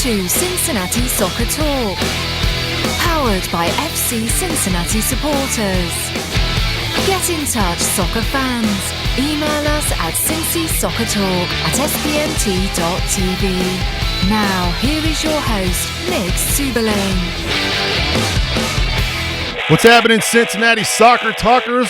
to Cincinnati Soccer Talk, powered by FC Cincinnati supporters. Get in touch, soccer fans. Email us at cincysoccertalk@spnt.tv. Now, here is your host, Nick Suberlane. What's happening, Cincinnati Soccer Talkers?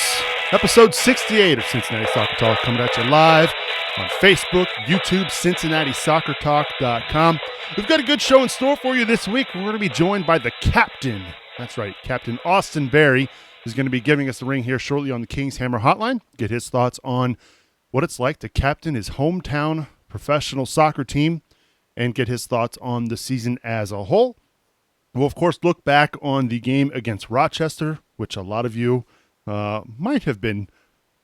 Episode 68 of Cincinnati Soccer Talk coming at you live on Facebook, YouTube, CincinnatiSoccerTalk.com. We've got a good show in store for you this week. We're going to be joined by the captain. That's right, Captain Austin Berry is going to be giving us the ring here shortly on the King's Hammer Hotline. Get his thoughts on what it's like to captain his hometown professional soccer team and get his thoughts on the season as a whole. We'll, of course, look back on the game against Rochester, which a lot of you might have been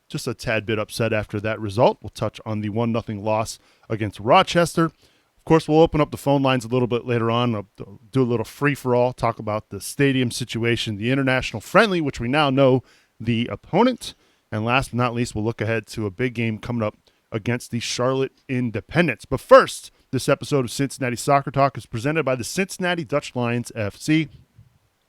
just a tad bit upset after that result. We'll touch on the 1-0 loss against Rochester. Of course, we'll open up the phone lines a little bit later on. I'll do a little free-for-all, talk about the stadium situation, the international friendly, which we now know the opponent. And last but not least, we'll look ahead to a big game coming up against the Charlotte Independents. But first, this episode of Cincinnati Soccer Talk is presented by the Cincinnati Dutch Lions FC.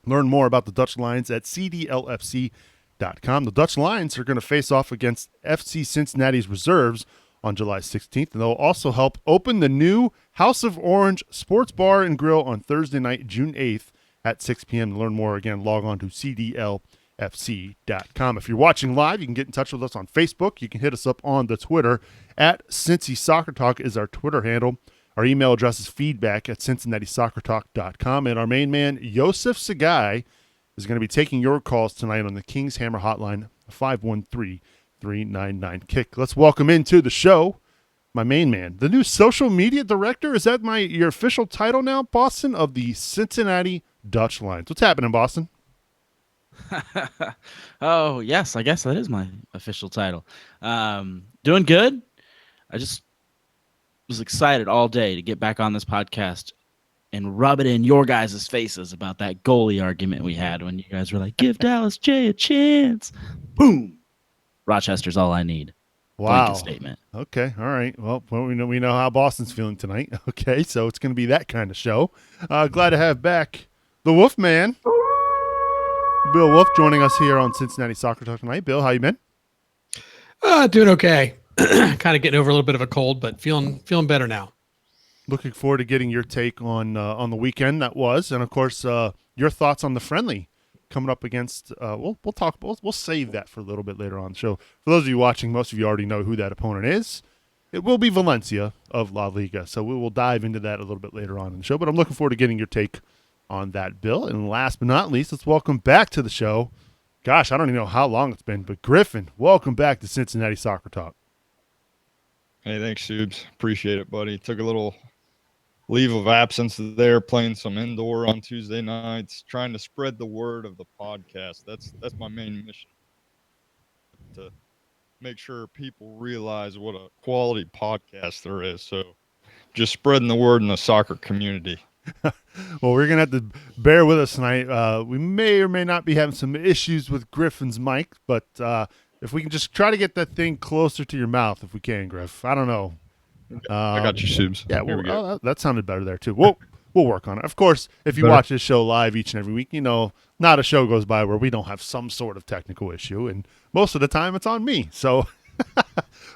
Learn more about the Dutch Lions at cdlfc.com. The Dutch Lions are going to face off against FC Cincinnati's reserves on July 16th, and they'll also help open the new House of Orange Sports Bar and Grill on Thursday night, June 8th at 6 p.m. To learn more, again, log on to cdlfc.com. If you're watching live, you can get in touch with us on Facebook. You can hit us up on the Twitter at Cincy Soccer Talk is our Twitter handle. Our email address is feedback@CincinnatiSoccerTalk.com. And our main man, Yosef Sagai, is going to be taking your calls tonight on the King's Hammer Hotline, 513-399-KICK. Let's welcome into the show my main man, the new social media director. Is that your official title now, Boston, of the Cincinnati Dutch Lions? What's happening, Boston? Oh, yes, I guess that is my official title. Doing good. I just was excited all day to get back on this podcast and rub it in your guys' faces about that goalie argument we had when you guys were like, give Dallas J a chance. Boom. Rochester's all I need. Wow. Blanket statement. Okay. All right. Well, we know how Boston's feeling tonight. Okay. So it's going to be that kind of show. Glad to have back the Wolfman, Bill Wolf, joining us here on Cincinnati Soccer Talk tonight. Bill, how you been? Doing okay. Kind of getting over a little bit of a cold, but feeling better now. Looking forward to getting your take on the weekend that was, and of course your thoughts on the friendly coming up against. We'll save that for a little bit later on the show. For those of you watching, most of you already know who that opponent is. It will be Valencia of La Liga, so we will dive into that a little bit later on in the show. But I'm looking forward to getting your take on that, Bill. And last but not least, let's welcome back to the show. Gosh, I don't even know how long it's been, but Griffin, welcome back to Cincinnati Soccer Talk. Hey, thanks, Subes. Appreciate it, buddy. Took a little leave of absence there, playing some indoor on Tuesday nights, trying to spread the word of the podcast. That's my main mission, to make sure people realize what a quality podcast there is. So just spreading the word in the soccer community. Well, we're going to have to bear with us tonight. We may or may not be having some issues with Griffin's mic, but if we can just try to get that thing closer to your mouth, if we can, Griff. I don't know. I got you, Subes. Yeah, that sounded better there, too. We'll work on it. Of course, if you watch this show live each and every week, you know, not a show goes by where we don't have some sort of technical issue, and most of the time it's on me. So,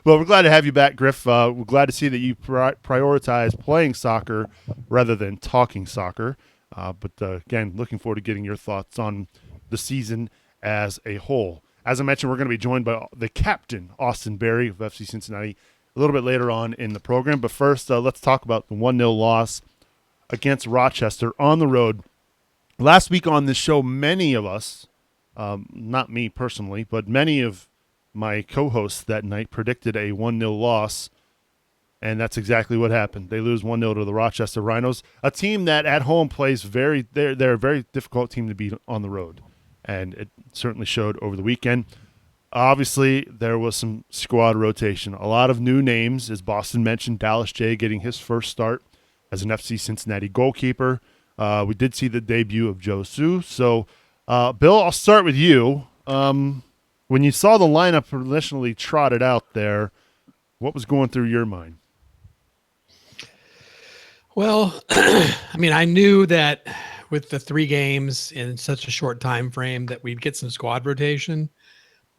well, we're glad to have you back, Griff. We're glad to see that you prioritize playing soccer rather than talking soccer. But again, looking forward to getting your thoughts on the season as a whole. As I mentioned, we're going to be joined by the captain, Austin Berry of FC Cincinnati, a little bit later on in the program. But first, let's talk about the 1-0 loss against Rochester on the road. Last week on this show, many of us, not me personally, but many of my co-hosts that night predicted a 1-0 loss, and that's exactly what happened. They lose 1-0 to the Rochester Rhinos, a team that at home plays they're a very difficult team to beat on the road, and it certainly showed over the weekend. Obviously, there was some squad rotation. A lot of new names, as Boston mentioned, Dallas J getting his first start as an FC Cincinnati goalkeeper. We did see the debut of Joe Su. So, Bill, I'll start with you. When you saw the lineup initially trotted out there, what was going through your mind? Well, I mean, I knew that with the 3 games in such a short time frame that we'd get some squad rotation,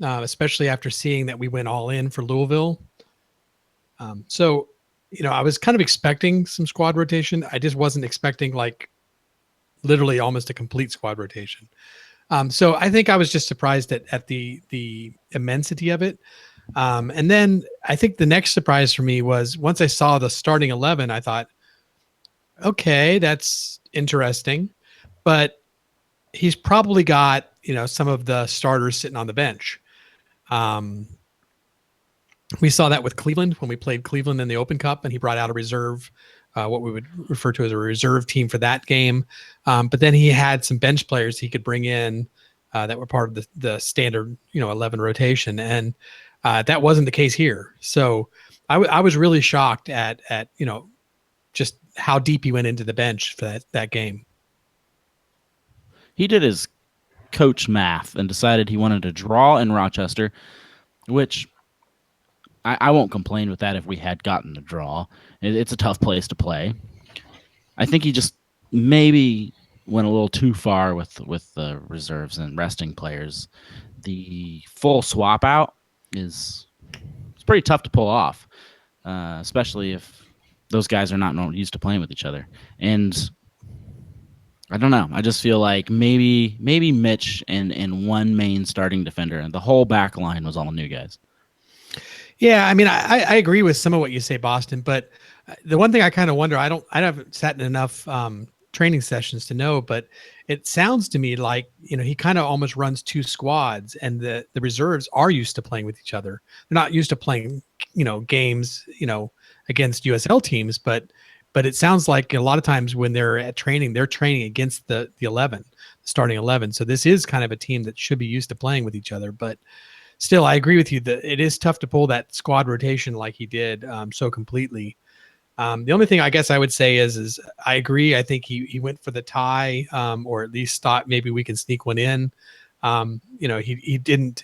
especially after seeing that we went all in for Louisville. So, I was kind of expecting some squad rotation. I just wasn't expecting like literally almost a complete squad rotation. So I think I was just surprised at the immensity of it. And then I think the next surprise for me was once I saw the starting 11, I thought, okay, that's interesting, but he's probably got, some of the starters sitting on the bench. We saw that with Cleveland when we played Cleveland in the Open Cup, and he brought out a reserve, what we would refer to as a reserve team for that game. But then he had some bench players he could bring in that were part of the standard, 11 rotation, and that wasn't the case here. So I was really shocked at just how deep he went into the bench for that game. He did his coach math and decided he wanted to draw in Rochester, which I won't complain with that if we had gotten the draw. It's a tough place to play. I think he just maybe went a little too far with the reserves and resting players. The full swap out it's pretty tough to pull off, especially if those guys are not used to playing with each other. And I don't know. I just feel like maybe Mitch and one main starting defender, and the whole back line was all new guys. Yeah, I mean, I agree with some of what you say, Boston. But the one thing I kind of wonder, I haven't sat in enough training sessions to know, but it sounds to me like he kind of almost runs 2 squads, and the reserves are used to playing with each other. They're not used to playing games against USL teams, but it sounds like a lot of times when they're at training, they're training against the 11, the starting 11. So this is kind of a team that should be used to playing with each other, but. Still, I agree with you that it is tough to pull that squad rotation like he did so completely. The only thing I guess I would say is I agree. I think he went for the tie, or at least thought maybe we can sneak one in. He didn't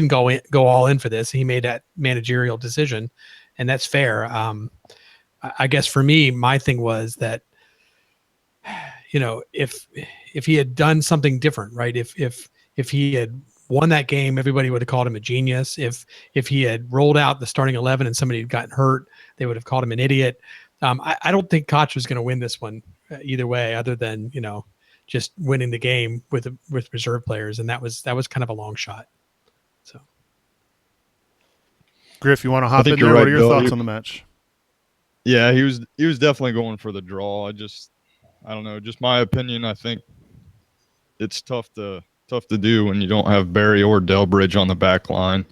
go all in for this. He made that managerial decision, and that's fair. I guess for me, my thing was that if he had done something different, right? If he had won that game, everybody would have called him a genius. If he had rolled out the starting 11 and somebody had gotten hurt, they would have called him an idiot. I don't think Koch was going to win this one either way, other than just winning the game with reserve players, and that was kind of a long shot. So, Griff, you want to hop in there? What are your thoughts on the match? Yeah, he was definitely going for the draw. I don't know, just my opinion. I think it's tough to do when you don't have Barry or Delbridge on the back line.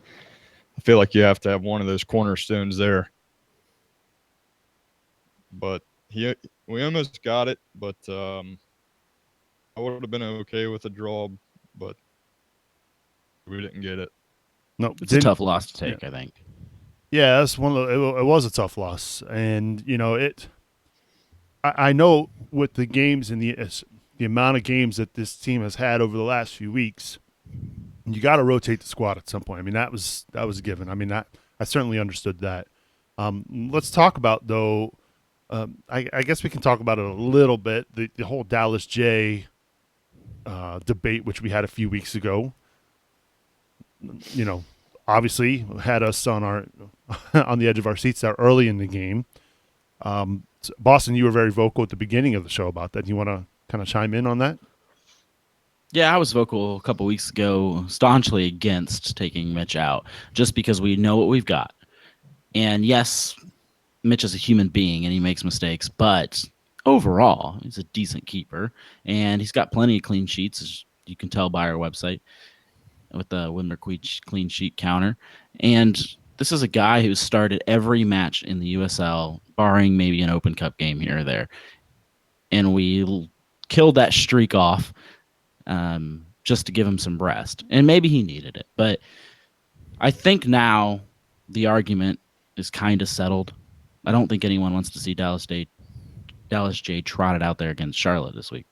I feel like you have to have one of those cornerstones there. But we almost got it, but I would have been okay with a draw, but we didn't get it. No, it's a tough loss to take, I think. Yeah, that's one. It was a tough loss, and I know with the games and the amount of games that this team has had over the last few weeks, you got to rotate the squad at some point. I mean, that was a given. I mean, I certainly understood that. Let's talk about, though, I guess we can talk about it a little bit, the whole Dallas J debate, which we had a few weeks ago. Obviously had us on the edge of our seats there early in the game. Boston, you were very vocal at the beginning of the show about that. Do you want to kind of chime in on that? Yeah, I was vocal a couple weeks ago, staunchly against taking Mitch out, just because we know what we've got. And yes, Mitch is a human being and he makes mistakes, but overall, he's a decent keeper, and he's got plenty of clean sheets, as you can tell by our website with the Wimmer clean sheet counter. And this is a guy who started every match in the USL, barring maybe an Open Cup game here or there. And we killed that streak off just to give him some rest. And maybe he needed it. But I think now the argument is kind of settled. I don't think anyone wants to see Dallas J trotted out there against Charlotte this week.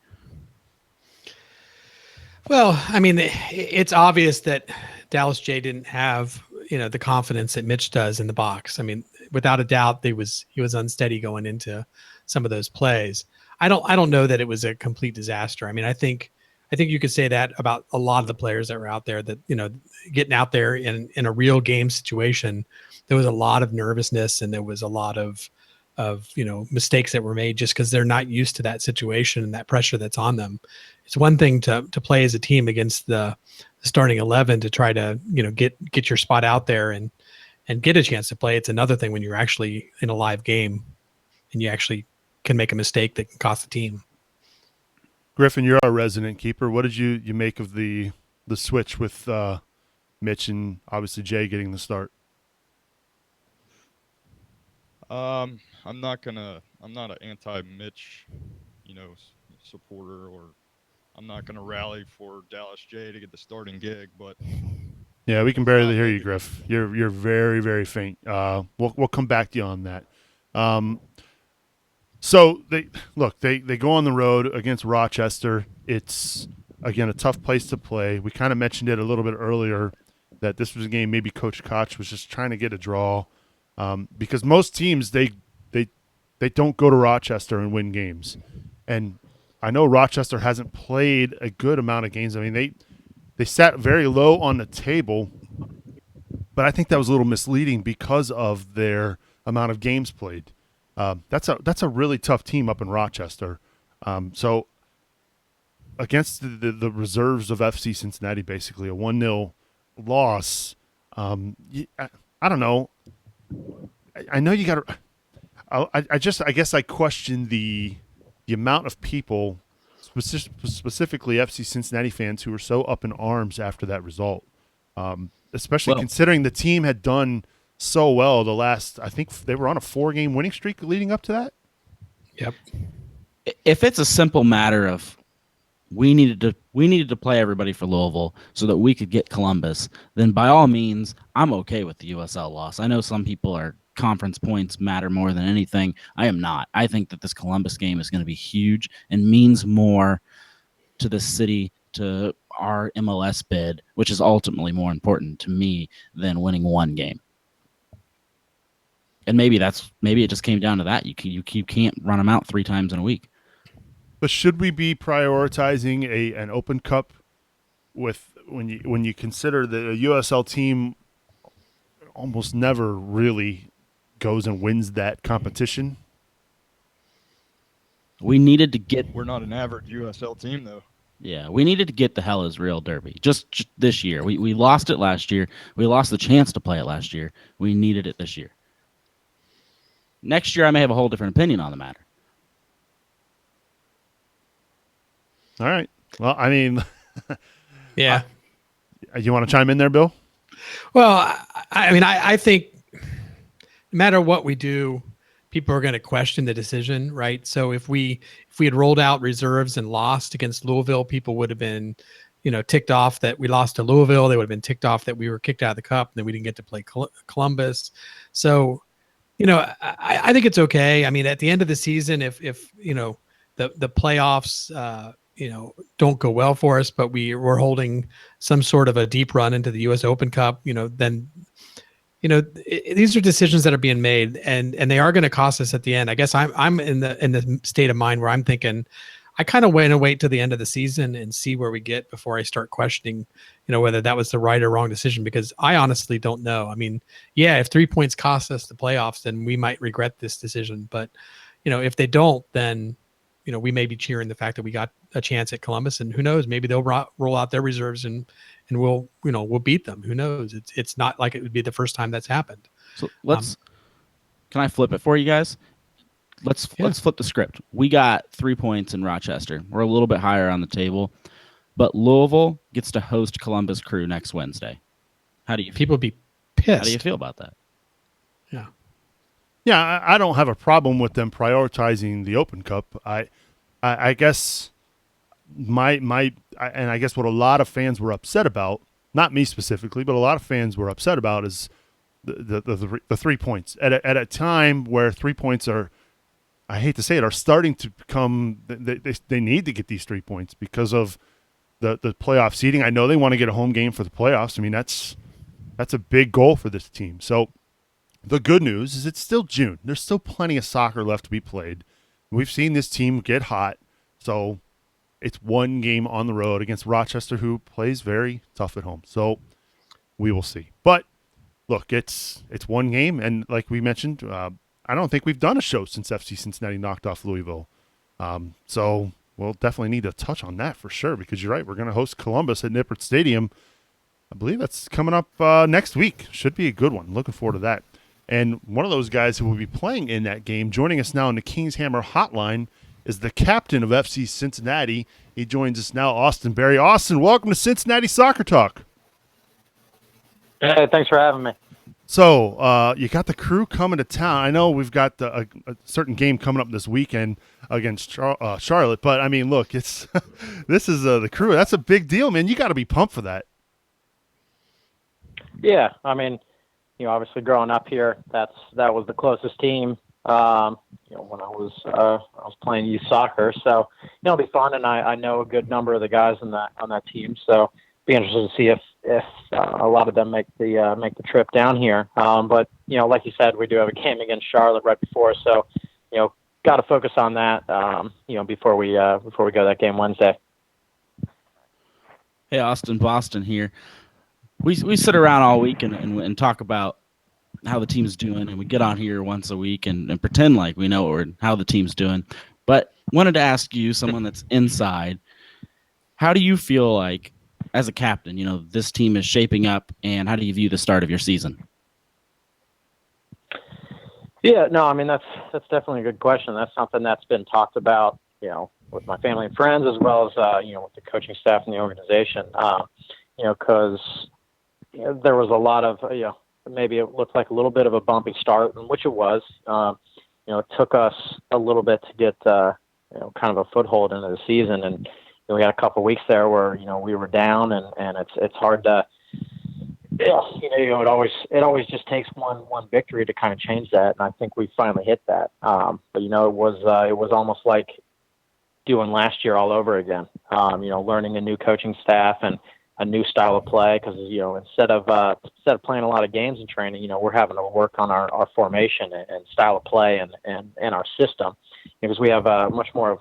Well, I mean, it's obvious that Dallas J didn't have the confidence that Mitch does in the box. I mean, without a doubt, he was unsteady going into some of those plays. I don't know that it was a complete disaster. I mean, I think you could say that about a lot of the players that were out there, that, getting out there in a real game situation, there was a lot of nervousness and there was a lot of mistakes that were made just because they're not used to that situation and that pressure that's on them. It's one thing to play as a team against the starting 11 to try to, get your spot out there and get a chance to play. It's another thing when you're actually in a live game and you actually can make a mistake that can cost the team. Griffin, you're our resident keeper. What did you make of the switch with Mitch and obviously Jay getting the start? I'm not an anti-Mitch, supporter, or I'm not gonna rally for Dallas Jay to get the starting gig. But yeah, we can barely hear you, Griff. You're very, very faint. We'll come back to you on that. So they go on the road against Rochester. It's, again, a tough place to play. We kind of mentioned it a little bit earlier that this was a game maybe Coach Koch was just trying to get a draw, because most teams they don't go to Rochester and win games. And I know Rochester hasn't played a good amount of games. I mean, they sat very low on the table, but I think that was a little misleading because of their amount of games played. That's a really tough team up in Rochester. So against the reserves of FC Cincinnati, basically a 1-0 loss. I don't know. I know you got to. I guess I question the amount of people, specifically FC Cincinnati fans, who were so up in arms after that result, especially considering the team had done so well the last. I think they were on a 4-game winning streak leading up to that. Yep. If it's a simple matter of we needed to play everybody for Louisville so that we could get Columbus, then by all means, I'm okay with the USL loss. I know some people are conference points matter more than anything. I am not. I think that this Columbus game is going to be huge and means more to the city, to our MLS bid, which is ultimately more important to me than winning one game. And maybe it just came down to that. You can't run them out 3 times in a week. But should we be prioritizing an Open Cup when you consider that a USL team almost never really goes and wins that competition? We needed to get. We're not an average USL team, though. Yeah, we needed to get the Hell Is Real Derby just this year. We lost it last year. We lost the chance to play it last year. We needed it this year. Next year, I may have a whole different opinion on the matter. All right. Well, I mean, yeah. You want to chime in there, Bill? Well, I think no matter what we do, people are going to question the decision, right? So if we had rolled out reserves and lost against Louisville, people would have been, ticked off that we lost to Louisville. They would have been ticked off that we were kicked out of the cup and that we didn't get to play Columbus. So, I think it's okay. I mean, at the end of the season, if the playoffs, don't go well for us, but we're holding some sort of a deep run into the U.S. Open Cup, then, these are decisions that are being made and they are going to cost us at the end. I guess I'm in the state of mind where I'm thinking I kind of want to wait till the end of the season and see where we get before I start questioning, whether that was the right or wrong decision, because I honestly don't know. I mean, yeah, if 3 points cost us the playoffs, then we might regret this decision. But, if they don't, then, we may be cheering the fact that we got a chance at Columbus, and who knows, maybe they'll roll out their reserves and we'll beat them. Who knows? It's not like it would be the first time that's happened. So can I flip it for you guys? Let's flip the script. We got 3 points in Rochester. We're a little bit higher on the table, but Louisville gets to host Columbus Crew next Wednesday. How do you people be pissed? How do you feel about that? Yeah. Yeah, I don't have a problem with them prioritizing the Open Cup. I guess I guess what a lot of fans were upset about, not me specifically, but a lot of fans were upset about is the 3 points at a time where 3 points are, I hate to say it, are starting to become they need to get these 3 points because of the playoff seeding. I know they want to get a home game for the playoffs. I mean, that's a big goal for this team. So the good news is it's still June. There's still plenty of soccer left to be played. We've seen this team get hot, so it's one game on the road against Rochester, who plays very tough at home. So we will see. But look, it's one game, and like we mentioned, I don't think we've done a show since FC Cincinnati knocked off Louisville. So we'll definitely need to touch on that for sure, because you're right. We're going to host Columbus at Nippert Stadium. I believe that's coming up next week. Should be a good one. Looking forward to that. And one of those guys who will be playing in that game, joining us now in the Kings Hammer hotline, is the captain of FC Cincinnati. He joins us now, Austin Berry. Austin, welcome to Cincinnati Soccer Talk. Hey, thanks for having me. So you got the crew coming to town. I know we've got a certain game coming up this weekend against Charlotte, but I mean, look, it's this is the crew. That's a big deal, man. You got to be pumped for that. Yeah, I mean, obviously growing up here, that was the closest team. When I was playing youth soccer, so it'll be fun, and I know a good number of the guys on that team. So be interested to see if a lot of them make the trip down here. But like you said, we do have a game against Charlotte right before, so got to focus on that. Before we go to that game Wednesday. Hey, Austin, Boston here. We sit around all week and talk about how the team's doing, and we get on here once a week and pretend like we know how the team's doing. But wanted to ask you, someone that's inside, how do you feel like, as a captain, this team is shaping up, and how do you view the start of your season? Yeah, no, I mean, that's definitely a good question. That's something that's been talked about, with my family and friends, as well as, with the coaching staff and the organization, because there was a lot of, maybe it looked like a little bit of a bumpy start, which it was. It took us a little bit to get, kind of a foothold into the season, and we had a couple of weeks there where we were down, and it's hard to, it always just takes one victory to kind of change that, and I think we finally hit that. But it was almost like doing last year all over again. Learning a new coaching staff and a new style of play, because instead of playing a lot of games in training, we're having to work on our formation and style of play and our system, because we have much more of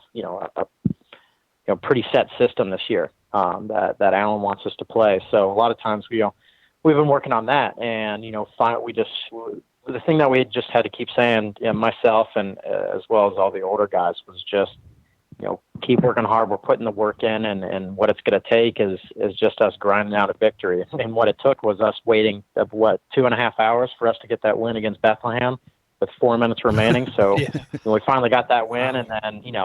a pretty set system this year that Alan wants us to play. So a lot of times we've been working on that, and the thing that we just had to keep saying, myself and as well as all the older guys, was just keep working hard. We're putting the work in, and what it's going to take is just us grinding out a victory. And what it took was us waiting 2.5 hours for us to get that win against Bethlehem with 4 minutes remaining. So Yeah. we finally got that win, and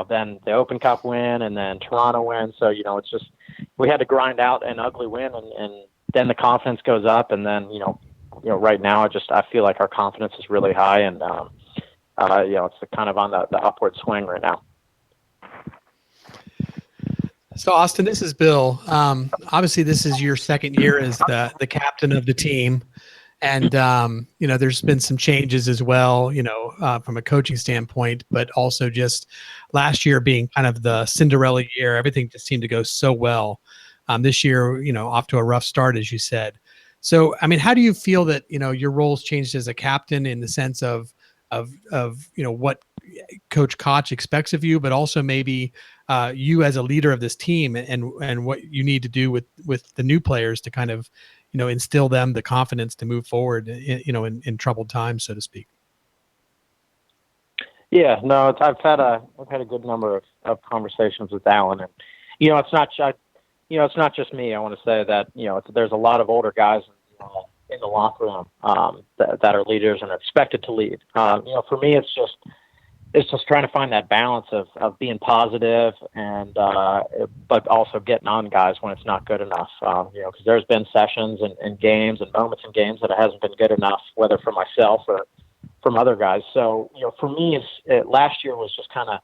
then the Open Cup win, and then Toronto win. So it's just, we had to grind out an ugly win, and then the confidence goes up, and then right now I feel like our confidence is really high, and it's kind of on the upward swing right now. So, Austin, this is Bill. Obviously, this is your second year as the captain of the team. And, there's been some changes as well, from a coaching standpoint, but also just last year being kind of the Cinderella year. Everything just seemed to go so well. This year, off to a rough start, as you said. So, I mean, how do you feel that, your role's changed as a captain in the sense of what Coach Koch expects of you, but also maybe you as a leader of this team and what you need to do with the new players to kind of, instill them the confidence to move forward, in troubled times, so to speak. Yeah, no, I've had a good number of conversations with Alan, and it's not just me. I want to say that there's a lot of older guys in the locker room that are leaders and are expected to lead. For me, it's just trying to find that balance of being positive and but also getting on guys when it's not good enough. Because there's been sessions and games and moments in games that it hasn't been good enough, whether for myself or from other guys. So for me, last year was just kind of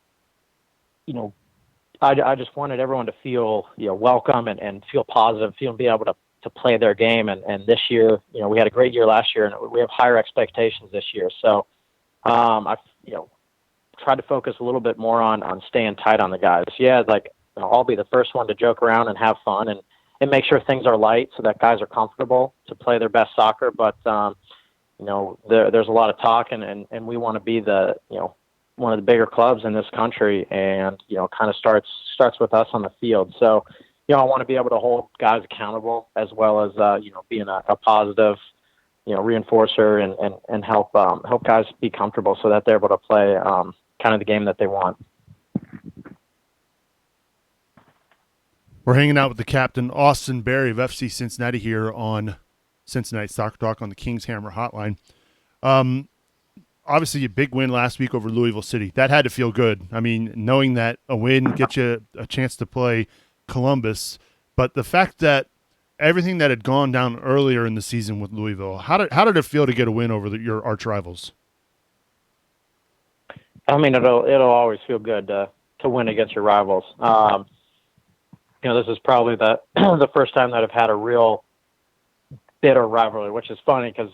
I just wanted everyone to feel welcome and feel positive, be able to play their game. And this year, we had a great year last year, and we have higher expectations this year. So I've tried to focus a little bit more on staying tight on the guys. Yeah, I'll be the first one to joke around and have fun and make sure things are light so that guys are comfortable to play their best soccer. But there's a lot of talk, and we want to be the one of the bigger clubs in this country, and kind of starts with us on the field. So I want to be able to hold guys accountable, as well as being a positive reinforcer and help guys be comfortable so that they're able to play kind of the game that they want. We're hanging out with the captain, Austin Berry of FC Cincinnati, here on Cincinnati Soccer Talk on the King's Hammer Hotline. Obviously, a big win last week over Louisville City. That had to feel good. I mean, knowing that a win gets you a chance to play Columbus, but the fact that everything that had gone down earlier in the season with Louisville, how did it feel to get a win over your arch rivals? I mean, it'll always feel good to win against your rivals. This is probably the first time that I've had a real bitter rivalry, which is funny because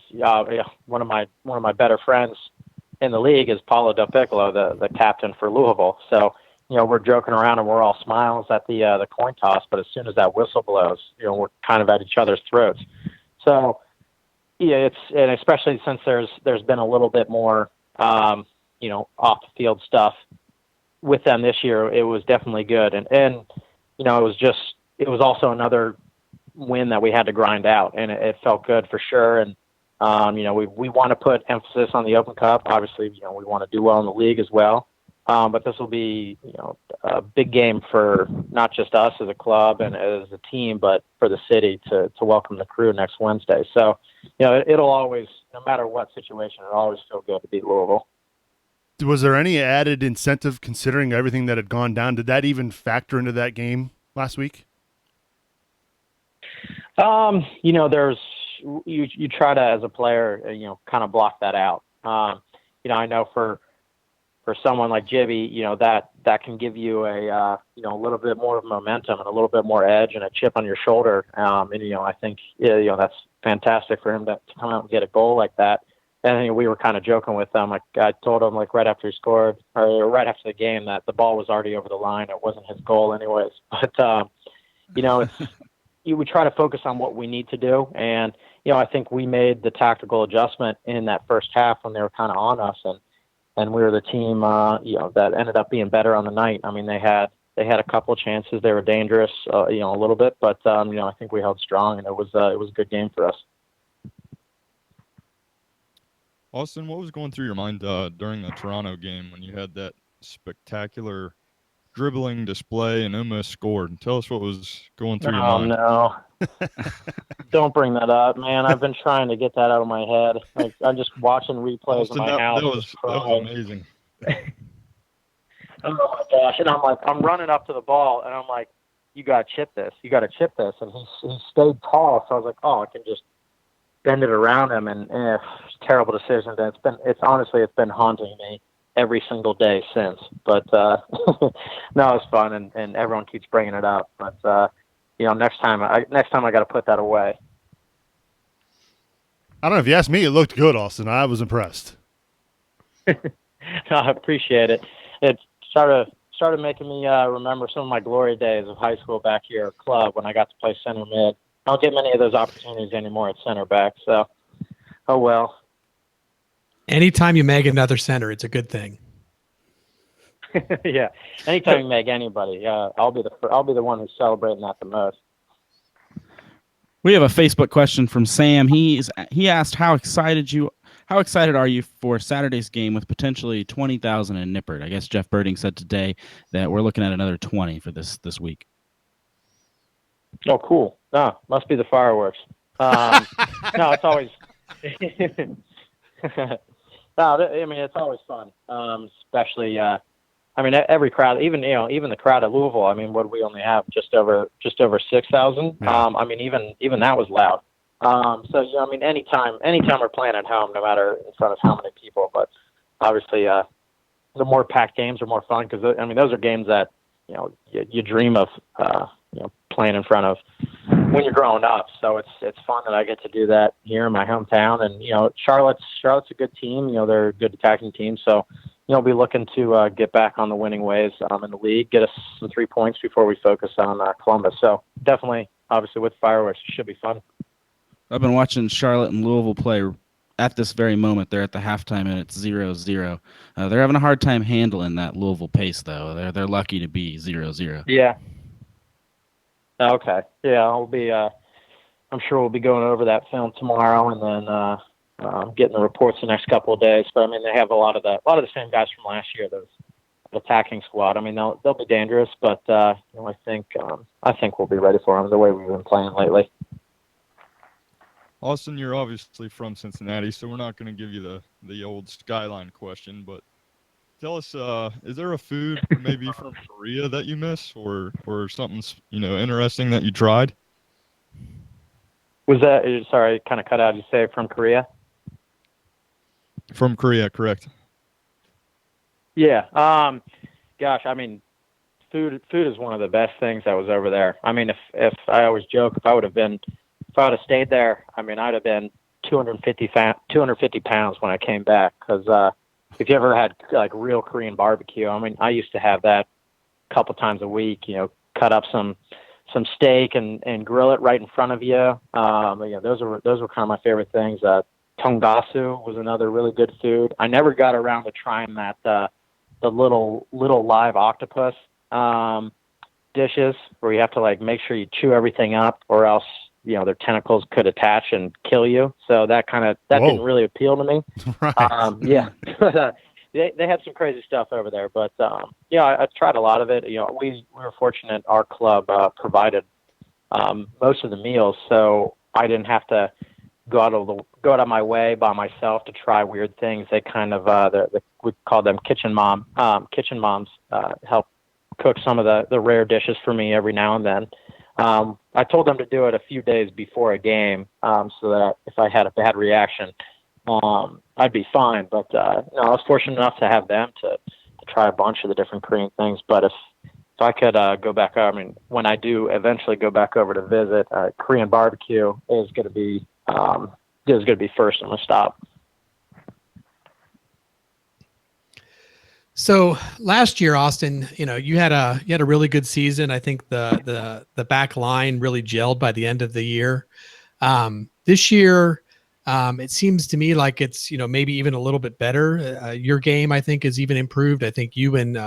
one of my better friends in the league is Paulo Del Piccolo, the captain for Louisville. So we're joking around and we're all smiles at the coin toss, but as soon as that whistle blows, we're kind of at each other's throats. So and especially since there's been a little bit more off the field stuff with them this year, it was definitely good. And it was also another win that we had to grind out, and it felt good for sure. And we want to put emphasis on the Open Cup. Obviously, we want to do well in the league as well. But this will be a big game for not just us as a club and as a team, but for the city to welcome the Crew next Wednesday. So it'll always, no matter what situation, it'll always feel good to beat Louisville. Was there any added incentive considering everything that had gone down? Did that even factor into that game last week? There's you try to, as a player, kind of block that out. I know for someone like Jibby, that can give you a little bit more of momentum and a little bit more edge and a chip on your shoulder. I think that's fantastic for him to come out and get a goal like that. And we were kind of joking with them. Like, I told him, like, right after he scored, or right after the game, that the ball was already over the line. It wasn't his goal anyways. But we try to focus on what we need to do. And, I think we made the tactical adjustment in that first half when they were kind of on us. And we were the team, that ended up being better on the night. I mean, they had a couple of chances. They were dangerous, a little bit. But, I think we held strong, and it was a good game for us. Austin, what was going through your mind during the Toronto game when you had that spectacular dribbling display and almost scored? Tell us what was going through your mind. Oh, no. Don't bring that up, man. I've been trying to get that out of my head. Like, I'm just watching replays Austin, in my house. That was amazing. Oh, my gosh. And I'm running up to the ball, and I'm like, you got to chip this. You got to chip this. And he stayed tall, so I was like, I can just bend it around him, and it's a terrible decision. It's been haunting me every single day since. But no, it's fun, and everyone keeps bringing it up. But next time I got to put that away. I don't know. If you ask me, it looked good, Austin. I was impressed. I appreciate it. It started making me remember some of my glory days of high school back here at club when I got to play center mid. I don't get many of those opportunities anymore at center back, so oh well. Anytime you make another center, it's a good thing. Yeah, anytime you make anybody, I'll be the one who's celebrating that the most. We have a Facebook question from Sam. He asked, how excited are you for Saturday's game with potentially 20,000 in Nippert? I guess Jeff Birding said today that we're looking at another 20 for this week. Oh, cool. No, must be the fireworks. No, it's always it's always fun. Especially every crowd, even the crowd at Louisville. I mean, what do we only have? Just over 6,000. Yeah. Even that was loud. Anytime we're playing at home, no matter in front of how many people, but obviously the more packed games are more fun because those are games that you dream of playing in front of when you're growing up. So it's fun that I get to do that here in my hometown. And Charlotte's a good team. They're a good attacking team. So be looking to get back on the winning ways in the league, get us some 3 points before we focus on Columbus. So definitely, obviously with fireworks, it should be fun. I've been watching Charlotte and Louisville play at this very moment, they're at the halftime and it's 0-0. They're having a hard time handling that Louisville pace, though. They're lucky to be 0-0. Yeah. Okay. Yeah, I'll be. I'm sure we'll be going over that film tomorrow, and then getting the reports the next couple of days. But I mean, they have a lot of the same guys from last year. Those attacking squad. I mean, they'll be dangerous, but I think we'll be ready for them the way we've been playing lately. Austin, you're obviously from Cincinnati, so we're not going to give you the old skyline question, but tell us, is there a food maybe from Korea that you miss, or something interesting that you tried? Was that? Sorry, kind of cut out. You say from Korea? From Korea, correct. Yeah. Gosh, I mean, food is one of the best things that was over there. I mean, if I always joke, if I would have stayed there, I mean, I'd have been 250 pounds when I came back. Because if you ever had like real Korean barbecue, I mean, I used to have that a couple times a week. Cut up some steak and grill it right in front of you. Those were kind of my favorite things. Tonggasu was another really good food. I never got around to trying that the little live octopus dishes where you have to like make sure you chew everything up, or else their tentacles could attach and kill you. So that didn't really appeal to me. Right. Yeah. They had some crazy stuff over there, but I tried a lot of it. We were fortunate. Our club provided most of the meals, so I didn't have to go out of my way by myself to try weird things. They kind of we call them kitchen moms help cook some of the rare dishes for me every now and then. I told them to do it a few days before a game, so that if I had a bad reaction, I'd be fine. But I was fortunate enough to have them to try a bunch of the different Korean things. But if I could go back, I mean, when I do eventually go back over to visit, Korean barbecue is going to be first on the stop. So last year, Austin, you had a really good season. I think the back line really gelled by the end of the year. This year, it seems to me like it's maybe even a little bit better. Your game, I think, is even improved. I think you and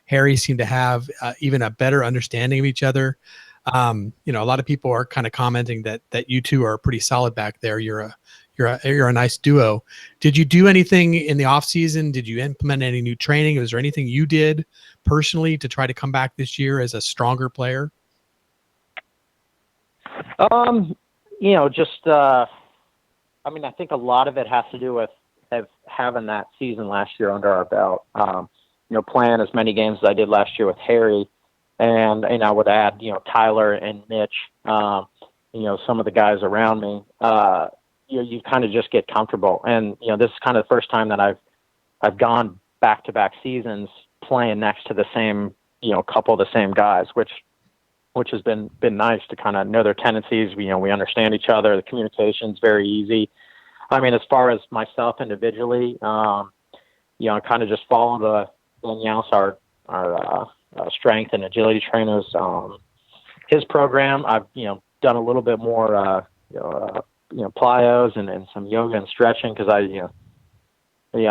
Harry seem to have even a better understanding of each other. A lot of people are kind of commenting that you two are pretty solid back there. You're a nice duo. Did you do anything in the off season? Did you implement any new training? Was there anything you did personally to try to come back this year as a stronger player? I mean, I think a lot of it has to do with having that season last year under our belt. Playing as many games as I did last year with Harry, and I would add, Tyler and Mitch, some of the guys around me. You kind of just get comfortable, and this is kind of the first time that I've gone back-to-back seasons playing next to the same, couple of the same guys, which has been nice to kind of know their tendencies. We understand each other. The communication's very easy. I mean, as far as myself individually, I kind of just follow the Daniel's our strength and agility trainers, his program. I've done a little bit more plyos and some yoga and stretching, because I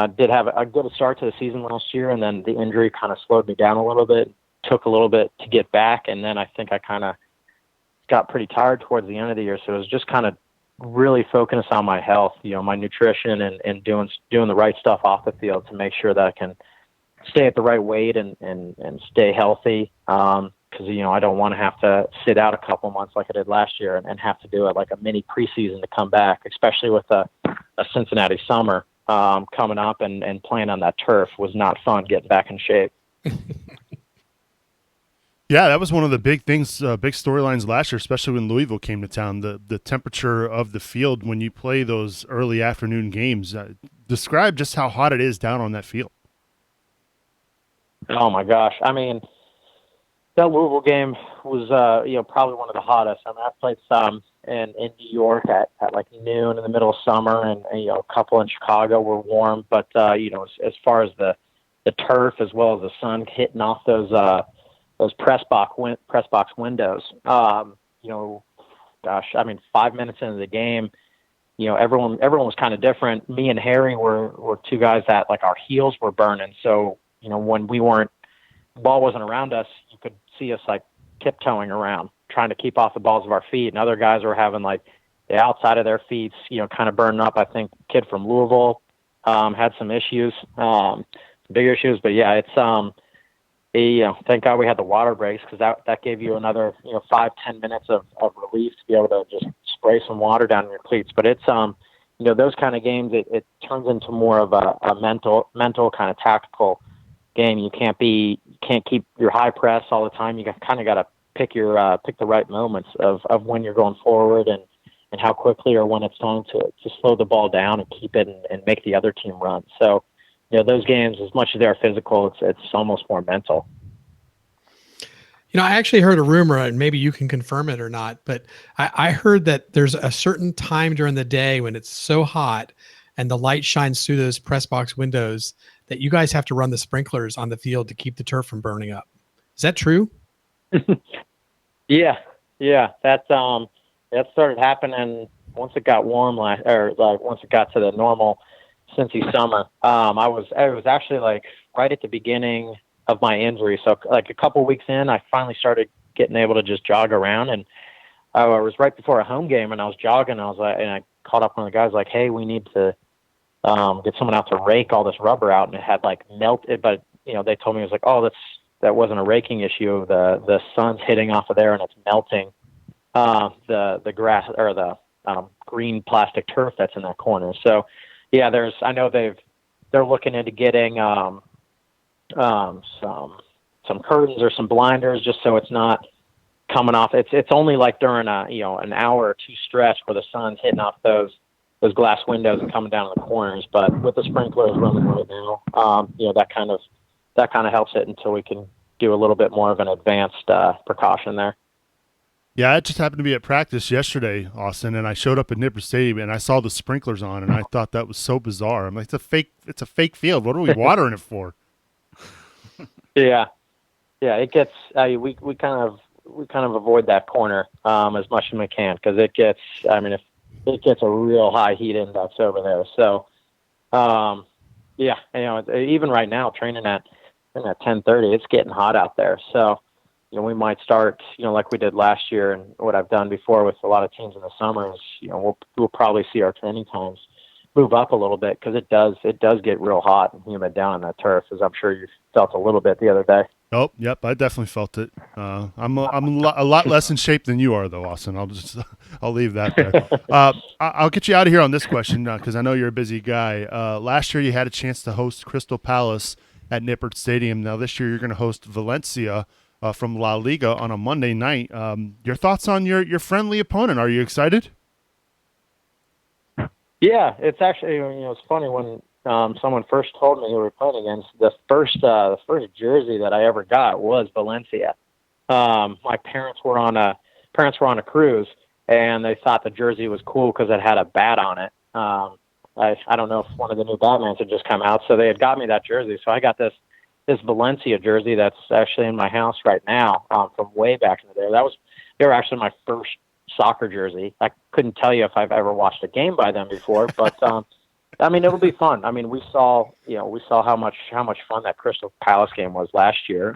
did have a good start to the season last year, and then the injury kind of slowed me down a little bit. Took a little bit to get back, and then I think I kind of got pretty tired towards the end of the year. So it was just kind of really focused on my health, my nutrition, and doing the right stuff off the field to make sure that I can stay at the right weight and stay healthy. Because I don't want to have to sit out a couple months like I did last year and have to do it like a mini preseason to come back, especially with a Cincinnati summer coming up, and playing on that turf was not fun getting back in shape. Yeah, that was one of the big things, big storylines last year, especially when Louisville came to town. The temperature of the field when you play those early afternoon games. Describe just how hot it is down on that field. Oh my gosh! I mean, that Louisville game was probably one of the hottest. I mean, I played some in New York at like noon in the middle of summer, and a couple in Chicago were warm. But as far as the turf as well as the sun hitting off those press box windows. Gosh, I mean, 5 minutes into the game, everyone was kind of different. Me and Harry were two guys that like our heels were burning. So, when the ball wasn't around us, you could see us like tiptoeing around, trying to keep off the balls of our feet. And other guys were having like the outside of their feet, kind of burning up. I think kid from Louisville had some issues, big issues. But yeah, it's thank God we had the water breaks, because that gave you another 5-10 minutes of relief to be able to just spray some water down in your cleats. But it's those kind of games, it turns into more of a mental kind of tactical game. You can't keep your high press all the time. You kind of got to pick the right moments of when you're going forward and how quickly, or when it's time to slow the ball down and keep it and make the other team run. So, those games, as much as they're physical, it's almost more mental. I actually heard a rumor, and maybe you can confirm it or not, but I heard that there's a certain time during the day when it's so hot and the light shines through those press box windows that you guys have to run the sprinklers on the field to keep the turf from burning up. Is that true? Yeah. That started happening once it got warm once it got to the normal Cincy summer. It was actually like right at the beginning of my injury. So like a couple weeks in, I finally started getting able to just jog around, and I was right before a home game, and I was jogging. And I called up one of the guys like, "Hey, we need to get someone out to rake all this rubber out." And it had like melted, but they told me it was like, "Oh, that wasn't a raking issue. The sun's hitting off of there and it's melting the grass, or the green plastic turf that's in that corner." So yeah, I know they're looking into getting some curtains or some blinders, just so it's not coming off. It's only like during an hour or two stretch where the sun's hitting off those glass windows and coming down in the corners. But with the sprinklers running right now, that kind of helps it until we can do a little bit more of an advanced precaution there. Yeah, I just happened to be at practice yesterday, Austin, and I showed up at Nippert Stadium and I saw the sprinklers on, and I thought that was so bizarre. I'm like, it's a fake field. What are we watering it for? Yeah. It gets we kind of avoid that corner as much as we can, because it gets a real high heat index over there. So even right now, training at 10:30, it's getting hot out there. So we might start like we did last year, and what I've done before with a lot of teams in the summer is we'll probably see our training times move up a little bit, because it does get real hot and humid down on that turf, as I'm sure you felt a little bit the other day. Oh, yep, I definitely felt it. I'm a lot less in shape than you are, though, Austin. I'll leave that there. I'll get you out of here on this question, because I know you're a busy guy. Last year you had a chance to host Crystal Palace at Nippert Stadium. Now this year you're going to host Valencia from La Liga on a Monday night. Your thoughts on your friendly opponent? Are you excited? Yeah, it's actually, it's funny when someone first told me who we were playing against. The first jersey that I ever got was Valencia. My parents were on a cruise, and they thought the jersey was cool because it had a bat on it. I don't know if one of the new Batmans had just come out, so they had got me that jersey. So I got this Valencia jersey that's actually in my house right now, from way back in the day. They were actually my first soccer jersey. I couldn't tell you if I've ever watched a game by them before, but it'll be fun. We saw how much fun that Crystal Palace game was last year.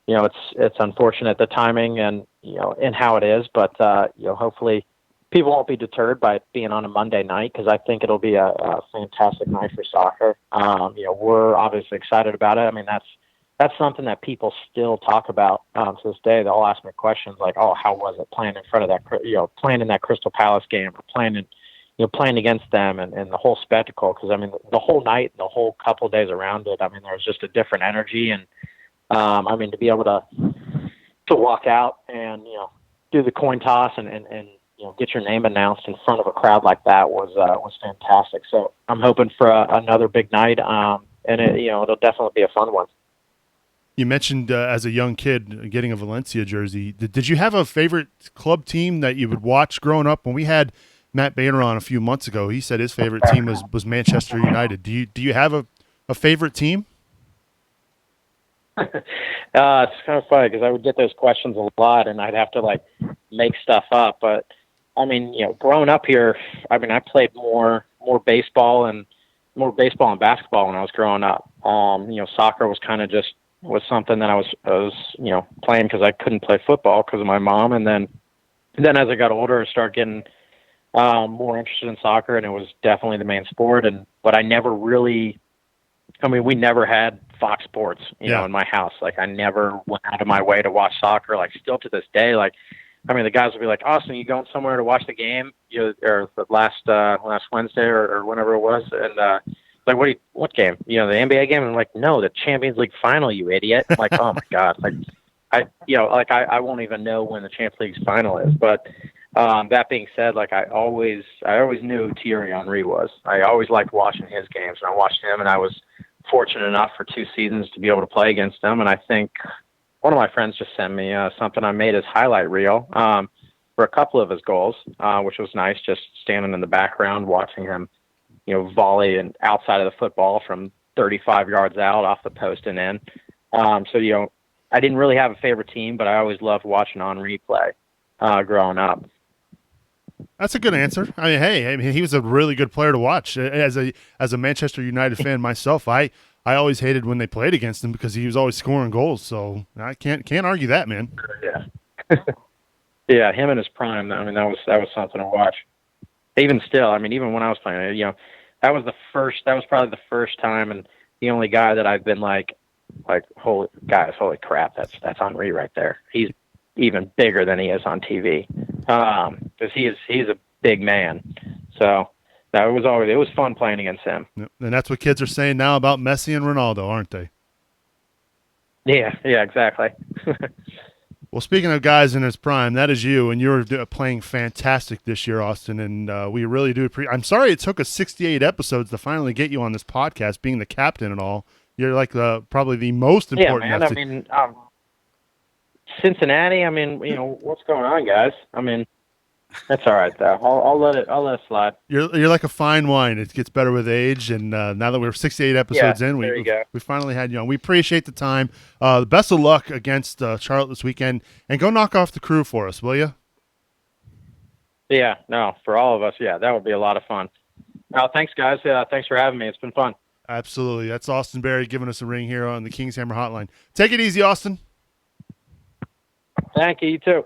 It's unfortunate the timing and and how it is, but hopefully people won't be deterred by it being on a Monday night, because I think it'll be a fantastic night for soccer. We're obviously excited about it. That's something that people still talk about to this day. They'll ask me questions like, "Oh, how was it playing in front of that, playing in that Crystal Palace game, or playing against them, and the whole spectacle?" Because the whole night, the whole couple of days around it, there was just a different energy, and to be able to walk out and do the coin toss and get your name announced in front of a crowd like that was fantastic. So I'm hoping for another big night, and it'll definitely be a fun one. You mentioned as a young kid getting a Valencia jersey. Did you have a favorite club team that you would watch growing up? When we had Matt Bader on a few months ago, he said his favorite team was Manchester United. Do you have a favorite team? It's kind of funny because I would get those questions a lot, and I'd have to make stuff up. But I mean, growing up here, I mean, I played more baseball and basketball when I was growing up. Soccer was kind of just was something that I was playing because I couldn't play football because of my mom, and then as I got older, I started getting more interested in soccer, and it was definitely the main sport. But I never really, I mean, we never had Fox Sports, in my house. Like, I never went out of my way to watch soccer. Like, still to this day, like, I mean, the guys will be like, "Austin, you going somewhere to watch the game?" Or the last Wednesday or whenever it was, and like, what game? The NBA game? And I'm like, no, the Champions League final, you idiot. I'm like, oh my god, like I won't even know when the Champions League final is. But that being said, like, I always knew who Thierry Henry was. I always liked watching his games, and I watched him, and I was fortunate enough for 2 seasons to be able to play against him. And I think one of my friends just sent me something. I made his highlight reel for a couple of his goals, which was nice, just standing in the background watching him, volley and outside of the football from 35 yards out off the post and in. So, I didn't really have a favorite team, but I always loved watching Henry play growing up. That's a good answer. I mean, hey, he was a really good player to watch. As a Manchester United fan myself, I always hated when they played against him because he was always scoring goals. So I can't argue that, man. Yeah, yeah, him in his prime. I mean, that was something to watch. Even still, I mean, even when I was playing, that was probably the first time and the only guy that I've been like, holy crap, that's Henry right there. He's even bigger than he is on TV. Because he's a big man. So it was fun playing against him. Yep. And that's what kids are saying now about Messi and Ronaldo, aren't they? Yeah, exactly. Well, speaking of guys in his prime, that is you, and you're playing fantastic this year, Austin, and we really do appreciate. I'm sorry it took us 68 episodes to finally get you on this podcast, being the captain and all. You're like probably the most important. Yeah, man. I mean, Cincinnati. I mean, what's going on, guys? I mean, that's all right though. I'll let it slide. You're like a fine wine. It gets better with age, and now that we're 68 episodes in, we finally had you on. We appreciate the time. The best of luck against Charlotte this weekend, and go knock off the Crew for us, will you? Yeah, no, for all of us. Yeah, that would be a lot of fun. Thanks, guys. Thanks for having me. It's been fun. Absolutely. That's Austin Berry giving us a ring here on the King's Hammer Hotline. Take it easy, Austin. Thank you. You too.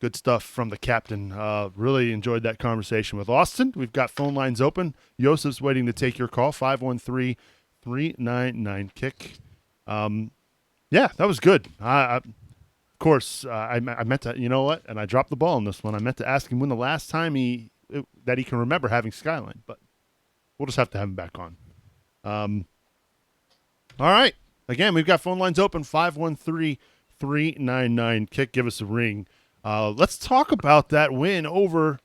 Good stuff from the captain. Really enjoyed that conversation with Austin. We've got phone lines open. Yosef's waiting to take your call, 513-399-KICK. Yeah, that was good. Of course, I meant to, you know what? And I dropped the ball on this one. I meant to ask him when the last time that he can remember having Skyline, but we'll just have to have him back on. All right. Again, we've got phone lines open, 513-399-KICK. Give us a ring. Let's talk about that win over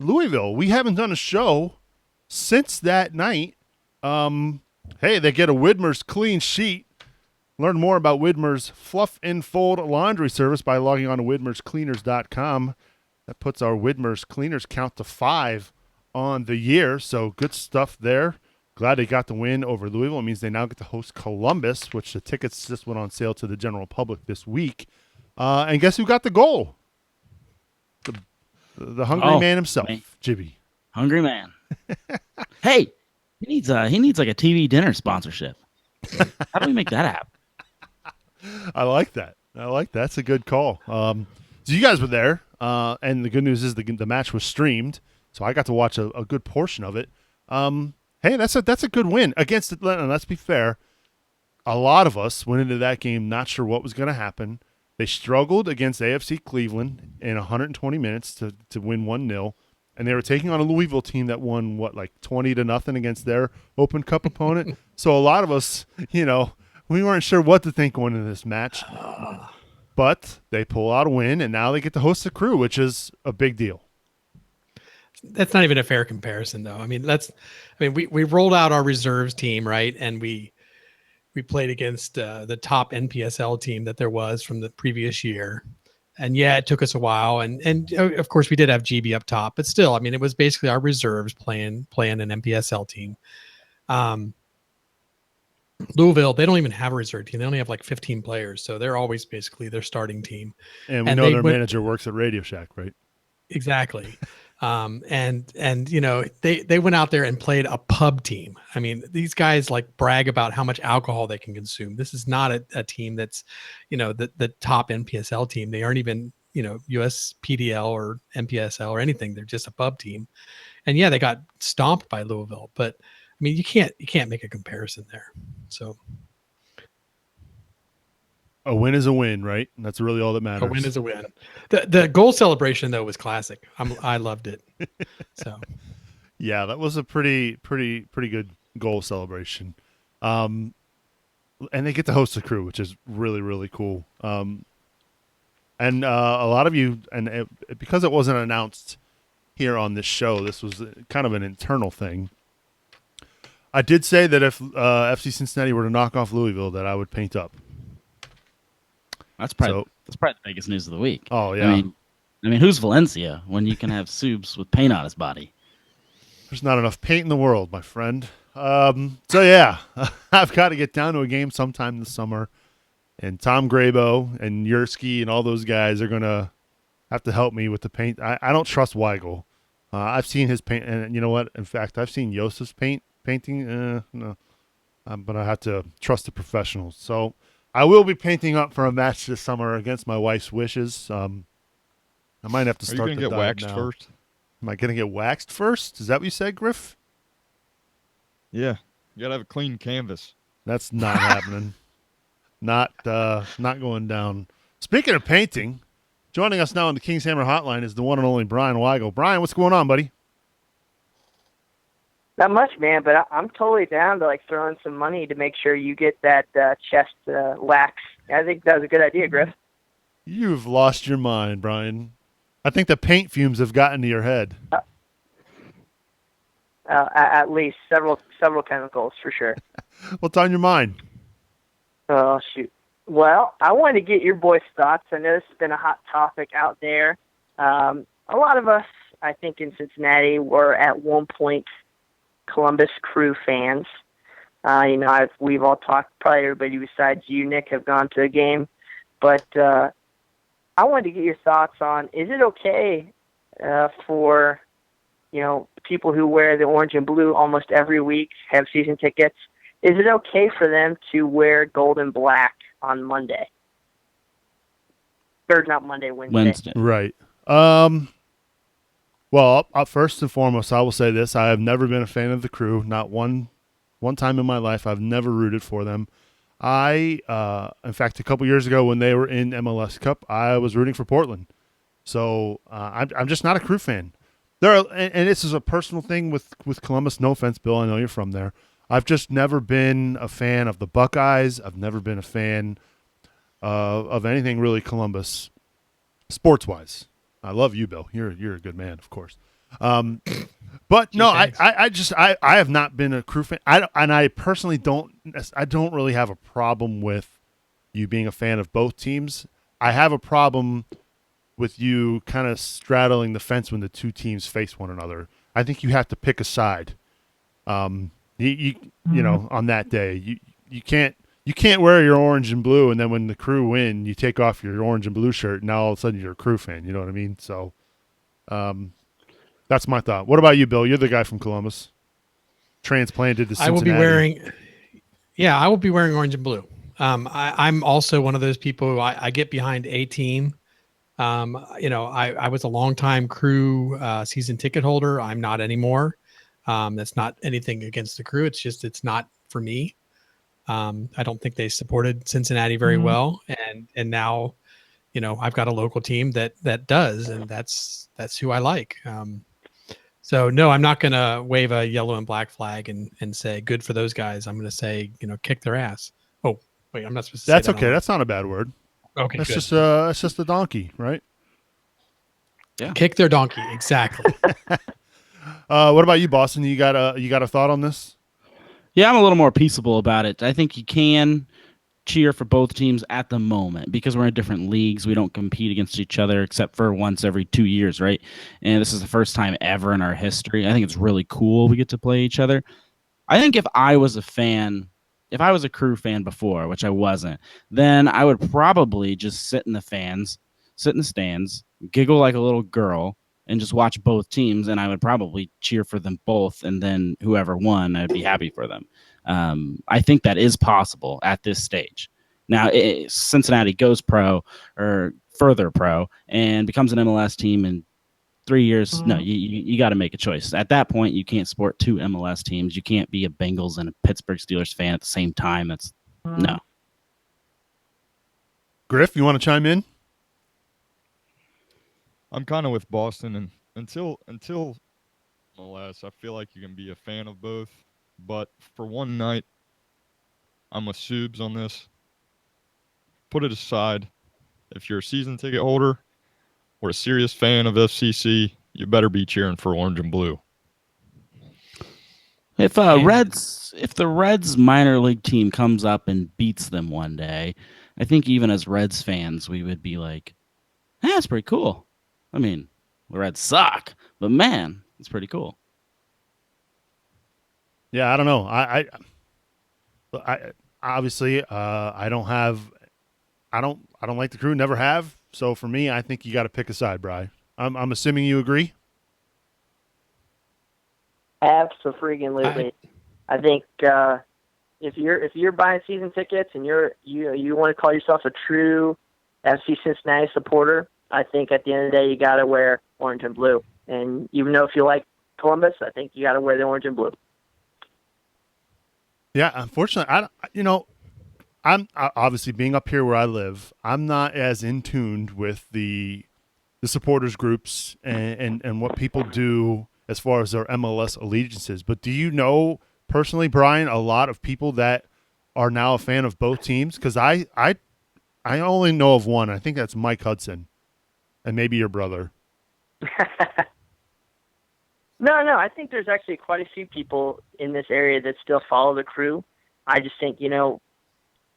Louisville. We haven't done a show since that night. Hey, they get a Widmer's clean sheet. Learn more about Widmer's Fluff and Fold laundry service by logging on to widmerscleaners.com. That puts our Widmer's Cleaners count to 5 on the year, so good stuff there. Glad they got the win over Louisville. It means they now get to host Columbus, which the tickets just went on sale to the general public this week. And guess who got the goal? The hungry man himself, Jibby. Hungry man. Hey, he needs like a TV dinner sponsorship. How do we make that happen? I like that. That's a good call. So you guys were there, and the good news is the match was streamed, so I got to watch a good portion of it. Hey, that's a good win against Atlanta. Let's be fair. A lot of us went into that game not sure what was going to happen. They struggled against AFC Cleveland in 120 minutes to win 1-0, and they were taking on a Louisville team that won, 20-0 against their Open Cup opponent. So a lot of us, we weren't sure what to think going into this match. But they pull out a win, and now they get to host the Crew, which is a big deal. That's not even a fair comparison, though. I mean, we rolled out our reserves team, right? And we played against the top NPSL team that there was from the previous year. And yeah, it took us a while. And of course we did have GB up top, but still, I mean, it was basically our reserves playing an NPSL team. Louisville, they don't even have a reserve team. They only have 15 players. So they're always basically their starting team. And we know their manager works at Radio Shack, right? Exactly. And you know, they went out there and played a pub team. I mean, these guys like brag about how much alcohol they can consume. This is not a team that's, you know, the top NPSL team. They aren't even, you know, USPDL or NPSL or anything. They're just a pub team. And yeah, they got stomped by Louisville, but I mean, you can't make a comparison there. So A win is a win, right? And that's really all that a win matters. is a win. The goal celebration though was classic. I loved it. So Yeah, that was a pretty good goal celebration. And they get to host the crew, which is really cool. And a lot of you, because it wasn't announced here on this show, this was kind of an internal thing. I did say that if FC Cincinnati were to knock off Louisville, that I would paint up. That's probably the biggest news of the week. Oh yeah. I mean, who's Valencia when you can have Subs with paint on his body? There's not enough paint in the world, my friend. So yeah, I've got to get down to a game sometime this summer, and Tom Grabo and Yursky and all those guys are gonna have to help me with the paint. I don't trust Weigel. I've seen his paint, and you know what? In fact, I've seen Yosef's painting. No, I'm gonna have to trust the professionals. So I will be painting up for a match this summer against my wife's wishes. I might have to start. Are you gonna get waxed now. first? Am I gonna get waxed first? Is that what you said, Griff? Yeah, you gotta have a clean canvas. That's not happening. Not going down. Speaking of painting, joining us now on the King's Hammer Hotline is the one and only Brian Weigel. Brian, what's going on, buddy? Not much, man, but I'm totally down to like throw in some money to make sure you get that chest wax. I think that was a good idea, Griff. You've lost your mind, Brian. I think the paint fumes have gotten to your head. At least several chemicals for sure. What's on your mind? Oh shoot. Well, I wanted to get your boys' thoughts. I know this has been a hot topic out there. A lot of us, I think, in Cincinnati were at one point Columbus Crew fans. You know, we've all talked. Probably everybody besides you, Nick, have gone to a game. But I wanted to get your thoughts on: is it okay for people who wear the orange and blue almost every week, have season tickets? Is it okay for them to wear gold and black on Monday? Or not Monday, Wednesday. Right. Well, first and foremost, I will say this. I have never been a fan of the Crew. Not one time in my life. I've never rooted for them. In fact, a couple years ago when they were in MLS Cup, I was rooting for Portland. So I'm just not a Crew fan. And this is a personal thing with Columbus. No offense, Bill. I know you're from there. I've just never been a fan of the Buckeyes. I've never been a fan of anything really Columbus, sports-wise. I love you, Bill. You're a good man, of course. But no, I have not been a Crew fan. I personally don't really have a problem with you being a fan of both teams. I have a problem with you kind of straddling the fence when the two teams face one another. I think you have to pick a side. You know, on that day, you can't wear your orange and blue, and then when the Crew win, you take off your orange and blue shirt, and now all of a sudden you're a Crew fan. You know what I mean? So, that's my thought. What about you, Bill? You're the guy from Columbus, transplanted to Cincinnati. I will be wearing orange and blue. I'm also one of those people who I get behind a team. I was a longtime Crew season ticket holder. I'm not anymore. That's not anything against the Crew. It's just, it's not for me. I don't think they supported Cincinnati very well. And now, I've got a local team that does, and that's who I like. So no, I'm not going to wave a yellow and black flag and say good for those guys. I'm going to say, kick their ass. Oh, wait, I'm not supposed to say That's that. okay. That's not a bad word. Okay. That's good. just a donkey, right? Yeah. Kick their donkey. Exactly. What about you, Boston? You got a thought on this? Yeah, I'm a little more peaceable about it. I think you can cheer for both teams at the moment because we're in different leagues. We don't compete against each other except for once every 2 years, right? And this is the first time ever in our history. I think it's really cool we get to play each other. I think if I was a Crew fan before, which I wasn't, then I would probably just sit in the stands, giggle like a little girl, and just watch both teams, and I would probably cheer for them both, and then whoever won, I'd be happy for them. I think that is possible at this stage. Now, Cincinnati goes pro or further pro and becomes an MLS team in 3 years. No, you got to make a choice. At that point, you can't support two MLS teams. You can't be a Bengals and a Pittsburgh Steelers fan at the same time. That's no. Griff, you want to chime in? I'm kind of with Boston, and until MLS, I feel like you can be a fan of both. But for one night, I'm with Subes on this. Put it aside. If you're a season ticket holder or a serious fan of FCC, you better be cheering for orange and blue. If the Reds minor league team comes up and beats them one day, I think even as Reds fans, we would be like, that's pretty cool. I mean, the Reds suck, but man, it's pretty cool. Yeah, I don't know. I obviously I don't like the Crew, never have. So for me, I think you got to pick a side, Bri. I'm assuming you agree. Absolutely. I think if you're buying season tickets and you want to call yourself a true FC Cincinnati supporter, I think at the end of the day you got to wear orange and blue. And even though if you like Columbus, I think you got to wear the orange and blue. Yeah, unfortunately, I'm obviously being up here where I live. I'm not as in tuned with the supporters groups and what people do as far as their MLS allegiances. But do you know personally, Brian, a lot of people that are now a fan of both teams? Because I only know of one. I think that's Mike Hudson, and maybe your brother. No, I think there's actually quite a few people in this area that still follow the Crew. I just think, if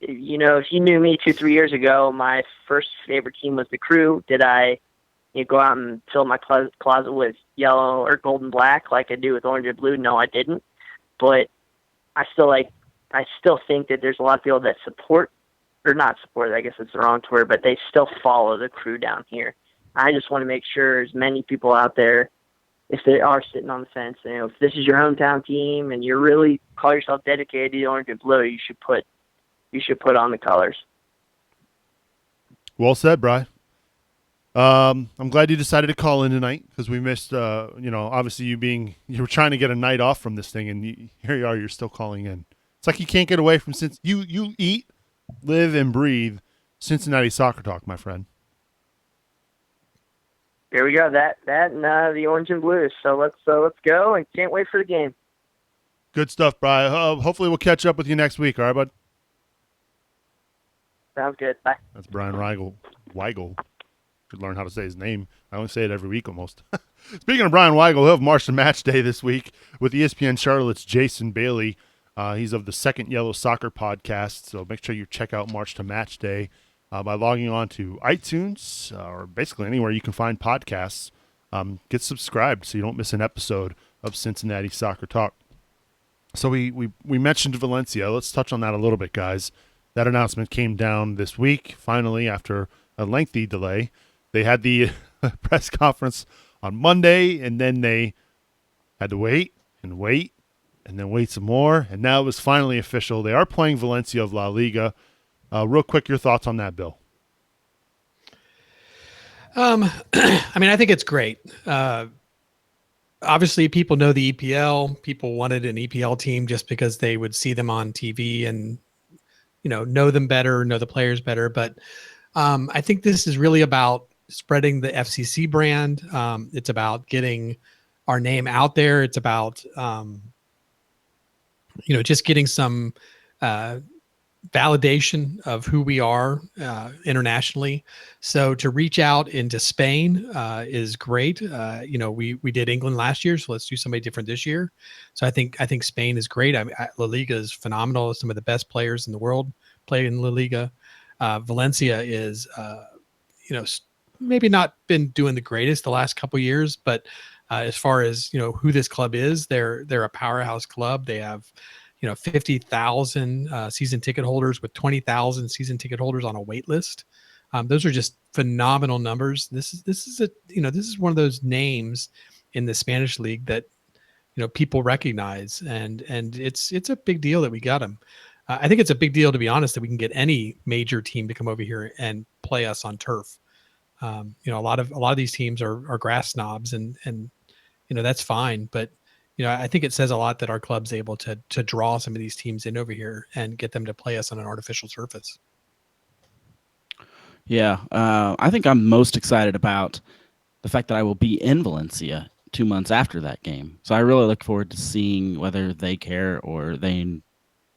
you knew me 2-3 years ago, my first favorite team was the Crew. Did I go out and fill my closet with yellow or gold and black like I do with orange and blue? No, I didn't. But I still think that there's a lot of people that support, or not support, I guess it's the wrong word, but they still follow the Crew down here. I just want to make sure as many people out there, if they are sitting on the fence, if this is your hometown team and you really call yourself dedicated to the orange and blue, you should put on the colors. Well said, Bri. I'm glad you decided to call in tonight because we missed, obviously you were trying to get a night off from this thing, and here you are, you're still calling in. It's like you can't get away from you eat, live, and breathe Cincinnati soccer talk, my friend. Here we go. That and the orange and blue. So let's go, and can't wait for the game. Good stuff, Bri. Hopefully we'll catch up with you next week. All right, bud. Sounds good. Bye. That's Brian Weigel. Should learn how to say his name. I only say it every week almost. Speaking of Brian Weigel, he'll have March to Match Day this week with ESPN Charlotte's Jason Bailey. He's of the Second Yellow Soccer podcast, so make sure you check out March to Match Day by logging on to iTunes or basically anywhere you can find podcasts. Get subscribed so you don't miss an episode of Cincinnati Soccer Talk. So we mentioned Valencia. Let's touch on that a little bit, guys. That announcement came down this week, finally, after a lengthy delay. They had the press conference on Monday, and then they had to wait, and then wait some more, and now it was finally official. They are playing Valencia of La Liga. Real quick, your thoughts on that, Bill? I think it's great. Obviously, people know the EPL. People wanted an EPL team just because they would see them on TV and know them better, know the players better. But I think this is really about spreading the FCC brand. It's about getting our name out there. It's about just getting some validation of who we are internationally. So to reach out into Spain is great. We did England last year, so let's do somebody different this year. So I think Spain is great. La Liga is phenomenal. Some of the best players in the world play in La Liga. Valencia is, maybe not been doing the greatest the last couple of years, but as far as who this club is, they're a powerhouse club. They have 50,000 season ticket holders with 20,000 season ticket holders on a wait list. Those are just phenomenal numbers. This is one of those names in the Spanish league that people recognize, and it's a big deal that we got him. I think it's a big deal, to be honest, that we can get any major team to come over here and play us on turf. A lot of these teams are grass snobs, and that's fine. But I think it says a lot that our club's able to draw some of these teams in over here and get them to play us on an artificial surface. Yeah, I think I'm most excited about the fact that I will be in Valencia 2 months after that game. So I really look forward to seeing whether they care or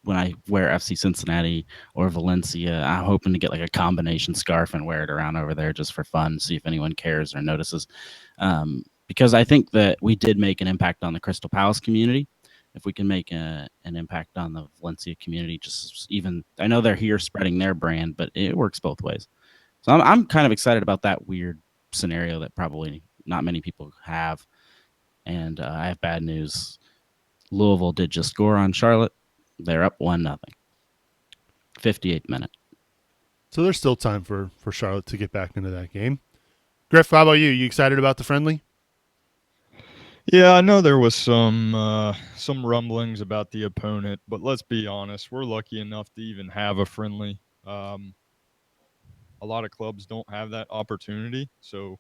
when I wear FC Cincinnati or Valencia, I'm hoping to get like a combination scarf and wear it around over there just for fun, see if anyone cares or notices. Because I think that we did make an impact on the Crystal Palace community. If we can make an impact on the Valencia community, I know they're here spreading their brand, but it works both ways. So I'm kind of excited about that weird scenario that probably not many people have. And I have bad news. Louisville did just score on Charlotte. They're up 1-0. 58th minute. So there's still time for Charlotte to get back into that game. Griff, how about you? You excited about the friendly? Yeah, I know there was some rumblings about the opponent, but let's be honest, we're lucky enough to even have a friendly. A lot of clubs don't have that opportunity, so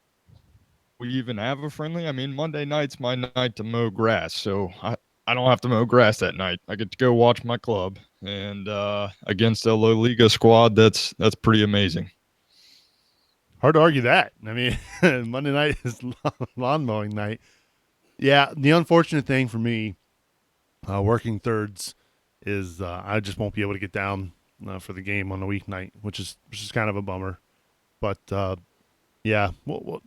we even have a friendly. I mean, Monday night's my night to mow grass, so I don't have to mow grass that night. I get to go watch my club, and against a La Liga squad, that's pretty amazing. Hard to argue that. I mean, Monday night is lawn mowing night. Yeah, the unfortunate thing for me, working thirds, is I just won't be able to get down for the game on a weeknight, which is kind of a bummer. But yeah, well,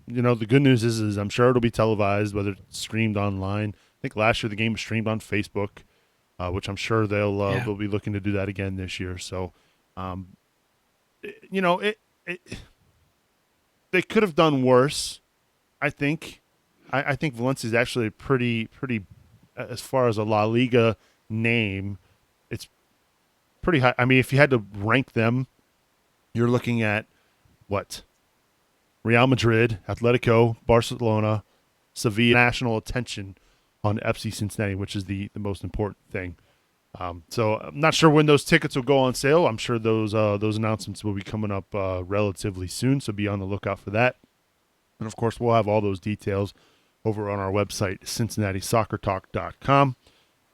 the good news is I'm sure it'll be televised, whether it's streamed online. I think last year the game was streamed on Facebook, which I'm sure they'll be looking to do that again this year. So, they could have done worse, I think. I think Valencia is actually pretty, as far as a La Liga name, it's pretty high. I mean, if you had to rank them, you're looking at what? Real Madrid, Atletico, Barcelona, Sevilla, national attention on FC Cincinnati, which is the most important thing. So I'm not sure when those tickets will go on sale. I'm sure those announcements will be coming up relatively soon, so be on the lookout for that. And, of course, we'll have all those details over on our website, CincinnatiSoccerTalk.com.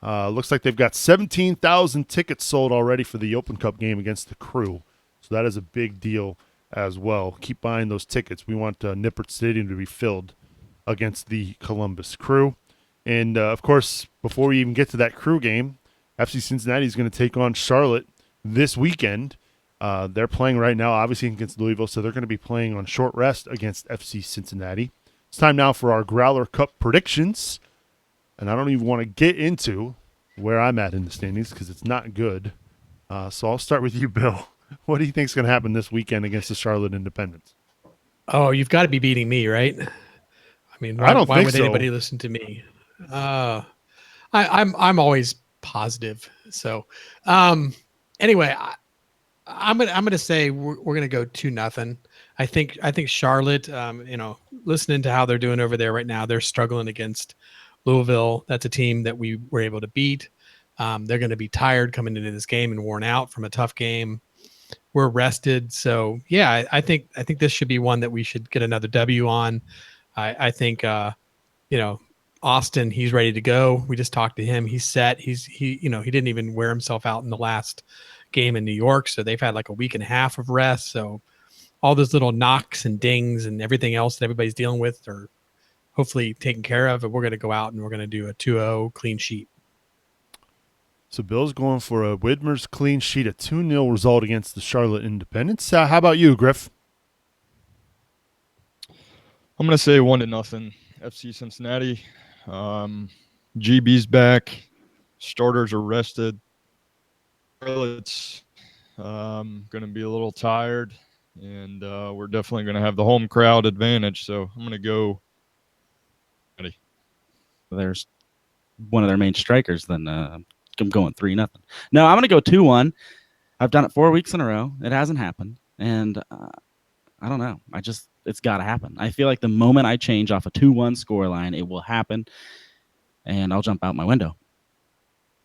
Looks like they've got 17,000 tickets sold already for the Open Cup game against the Crew. So that is a big deal as well. Keep buying those tickets. We want Nippert Stadium to be filled against the Columbus Crew. And, of course, before we even get to that Crew game, FC Cincinnati is going to take on Charlotte this weekend. They're playing right now, obviously, against Louisville, so they're going to be playing on short rest against FC Cincinnati. It's time now for our Growler Cup predictions. And I don't even want to get into where I'm at in the standings because it's not good. So I'll start with you, Bill. What do you think is going to happen this weekend against the Charlotte Independents? Oh, you've got to be beating me, right? I mean, why would anybody listen to me? I'm always positive. So anyway, I'm gonna say we're gonna go 2-0. I think Charlotte, listening to how they're doing over there right now, they're struggling against Louisville. That's a team that we were able to beat. They're going to be tired coming into this game and worn out from a tough game. We're rested. So yeah, I think this should be one that we should get another W on. I think, Austin, he's ready to go. We just talked to him. He's set. He didn't even wear himself out in the last game in New York. So they've had like a week and a half of rest. So all those little knocks and dings and everything else that everybody's dealing with are hopefully taken care of. And we're going to go out and we're going to do a 2-0 clean sheet. So Bill's going for a Widmer's clean sheet, a 2-0 result against the Charlotte Independents. How about you, Griff? I'm going to say 1-0 FC Cincinnati. GB's back. Starters are rested. Charlotte's going to be a little tired, and we're definitely going to have the home crowd advantage. So I'm going to go. There's one of their main strikers. Then I'm going 3-0. No, I'm going to go 2-1. I've done it 4 weeks in a row. It hasn't happened. And I don't know. It's got to happen. I feel like the moment I change off a 2-1 scoreline, it will happen, and I'll jump out my window.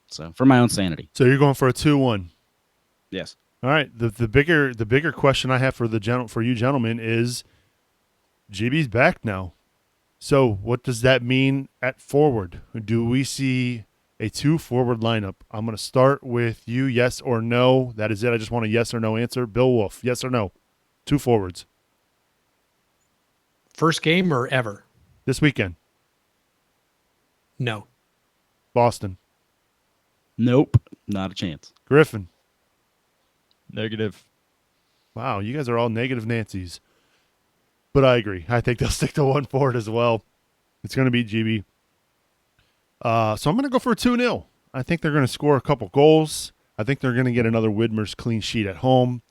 So for my own sanity. So you're going for a 2-1. Yes. All right. The bigger question I have for you gentlemen is GB's back now. So what does that mean at forward? Do we see a 2 forward lineup? I'm going to start with you, yes or no. That is it. I just want a yes or no answer. Bill Wolf, yes or no? 2 forwards. First game or ever? This weekend. No. Boston. Nope. Not a chance. Griffin. Negative. Wow, you guys are all negative Nancy's. But I agree. I think they'll stick to 1 forward as well. It's going to be GB. So I'm going to go for a 2-0. I think they're going to score a couple goals. I think they're going to get another Widmer's clean sheet at home.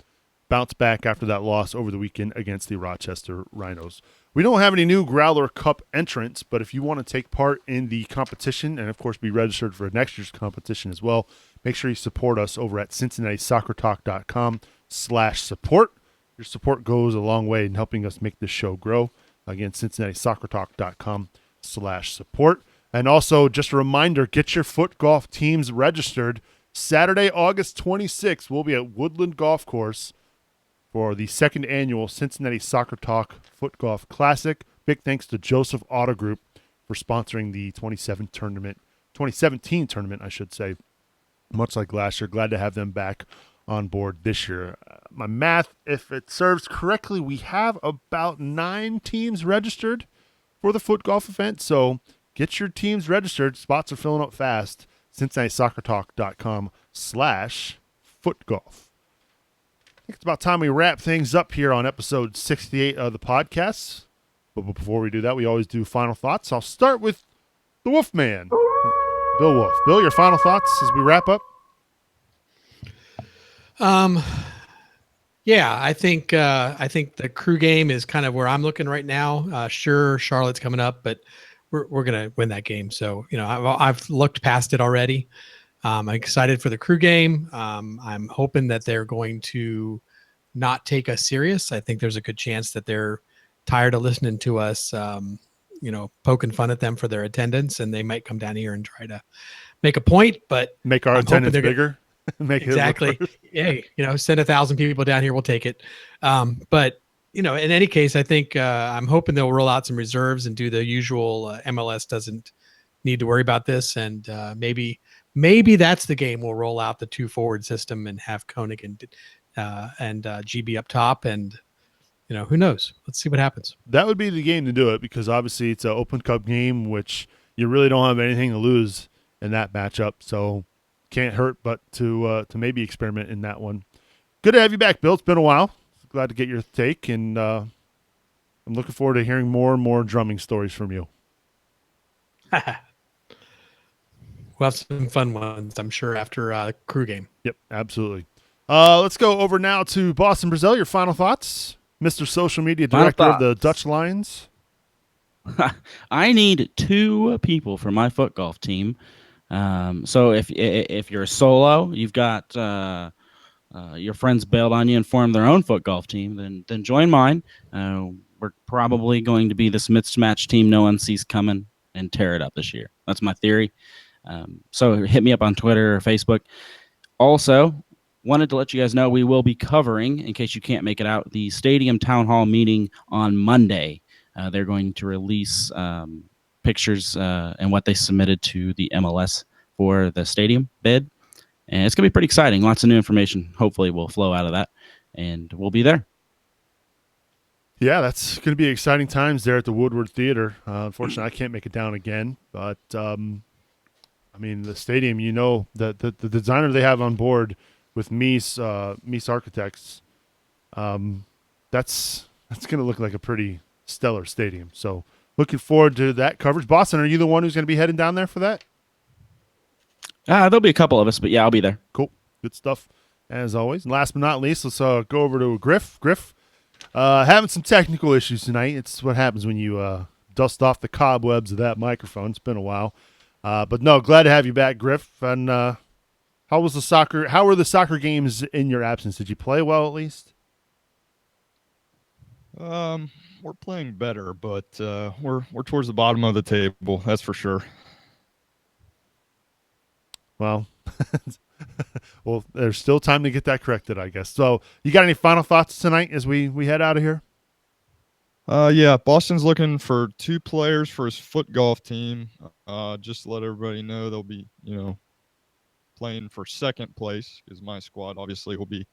Bounce back after that loss over the weekend against the Rochester Rhinos. We don't have any new Growler Cup entrants, but if you want to take part in the competition and, of course, be registered for next year's competition as well, make sure you support us over at CincinnatiSoccerTalk.com/support. Your support goes a long way in helping us make this show grow. Again, CincinnatiSoccerTalk.com/support. And also, just a reminder, get your foot golf teams registered. Saturday, August 26th, we'll be at Woodland Golf Course for the 2nd annual Cincinnati Soccer Talk Foot Golf Classic. Big thanks to Joseph Auto Group for sponsoring the 2017 tournament, I should say. Much like last year, glad to have them back on board this year. My math, if it serves correctly, we have about 9 teams registered for the foot golf event. So get your teams registered. Spots are filling up fast. CincinnatiSoccerTalk.com/footgolf. I think it's about time we wrap things up here on episode 68 of the podcast. But before we do that, we always do final thoughts. I'll start with the Wolfman, Bill Wolf. Bill, your final thoughts as we wrap up? Yeah, I think the crew game is kind of where I'm looking right now. Sure, Charlotte's coming up, but we're gonna win that game. So I've looked past it already. I'm excited for the crew game. I'm hoping that they're going to not take us serious. I think there's a good chance that they're tired of listening to us, poking fun at them for their attendance, and they might come down here and try to make a point. But make our attendance bigger. Make exactly. Hey, send 1,000 people down here. We'll take it. But in any case, I think I'm hoping they'll roll out some reserves and do the usual. MLS doesn't need to worry about this, and maybe that's the game. We'll roll out the 2 forward system and have Koenig and GB up top, and who knows? Let's see what happens. That would be the game to do it, because obviously it's an Open Cup game, which you really don't have anything to lose in that matchup. So can't hurt but to maybe experiment in that one. Good to have you back, Bill. It's been a while. Glad to get your take, and I'm looking forward to hearing more and more drumming stories from you. We'll have some fun ones, I'm sure, after the crew game. Yep, absolutely. Let's go over now to Boston, Brazil. Your final thoughts, Mr. Social Media Director of the Dutch Lions. I need 2 people for my foot golf team. So if you're a solo, you've got your friends bailed on you and formed their own foot golf team, then join mine. We're probably going to be this mismatched team no one sees coming and tear it up this year. That's my theory. So hit me up on Twitter or Facebook. Also, wanted to let you guys know we will be covering, in case you can't make it out, the Stadium Town Hall meeting on Monday. They're going to release pictures and what they submitted to the MLS for the stadium bid. And it's going to be pretty exciting. Lots of new information hopefully will flow out of that, and we'll be there. Yeah, that's going to be exciting times there at the Woodward Theater. Unfortunately, I can't make it down again, but the stadium, the designer they have on board with Mies Architects, that's going to look like a pretty stellar stadium. So looking forward to that coverage. Boston, are you the one who's going to be heading down there for that? There'll be a couple of us, but yeah, I'll be there. Cool. Good stuff, as always. And last but not least, let's go over to Griff. Griff, having some technical issues tonight. It's what happens when you dust off the cobwebs of that microphone. It's been a while. But no, glad to have you back, Griff. And how were the soccer games in your absence? Did you play well at least? We're playing better, but we're towards the bottom of the table. That's for sure. Well, well, there's still time to get that corrected, I guess. So, you got any final thoughts tonight as we head out of here? Yeah, Boston's looking for 2 players for his foot golf team. Just to let everybody know they'll be, playing for second place because my squad obviously will be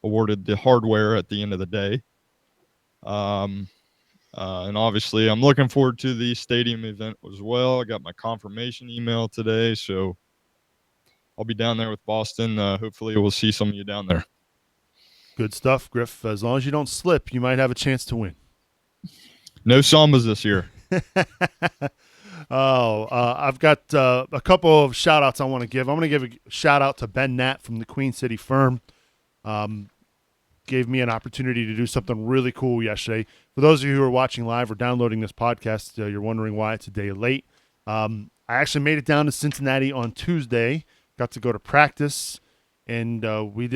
awarded the hardware at the end of the day. And obviously, I'm looking forward to the stadium event as well. I got my confirmation email today, so I'll be down there with Boston. Hopefully, we'll see some of you down there. Good stuff, Griff. As long as you don't slip, you might have a chance to win. No Sambas this year. I've got a couple of shout outs I want to give. I'm going to give a shout out to Ben Nat from the Queen City firm. Gave me an opportunity to do something really cool yesterday. For those of you who are watching live or downloading this podcast, you're wondering why it's a day late. I actually made it down to Cincinnati on Tuesday. Got to go to practice, and we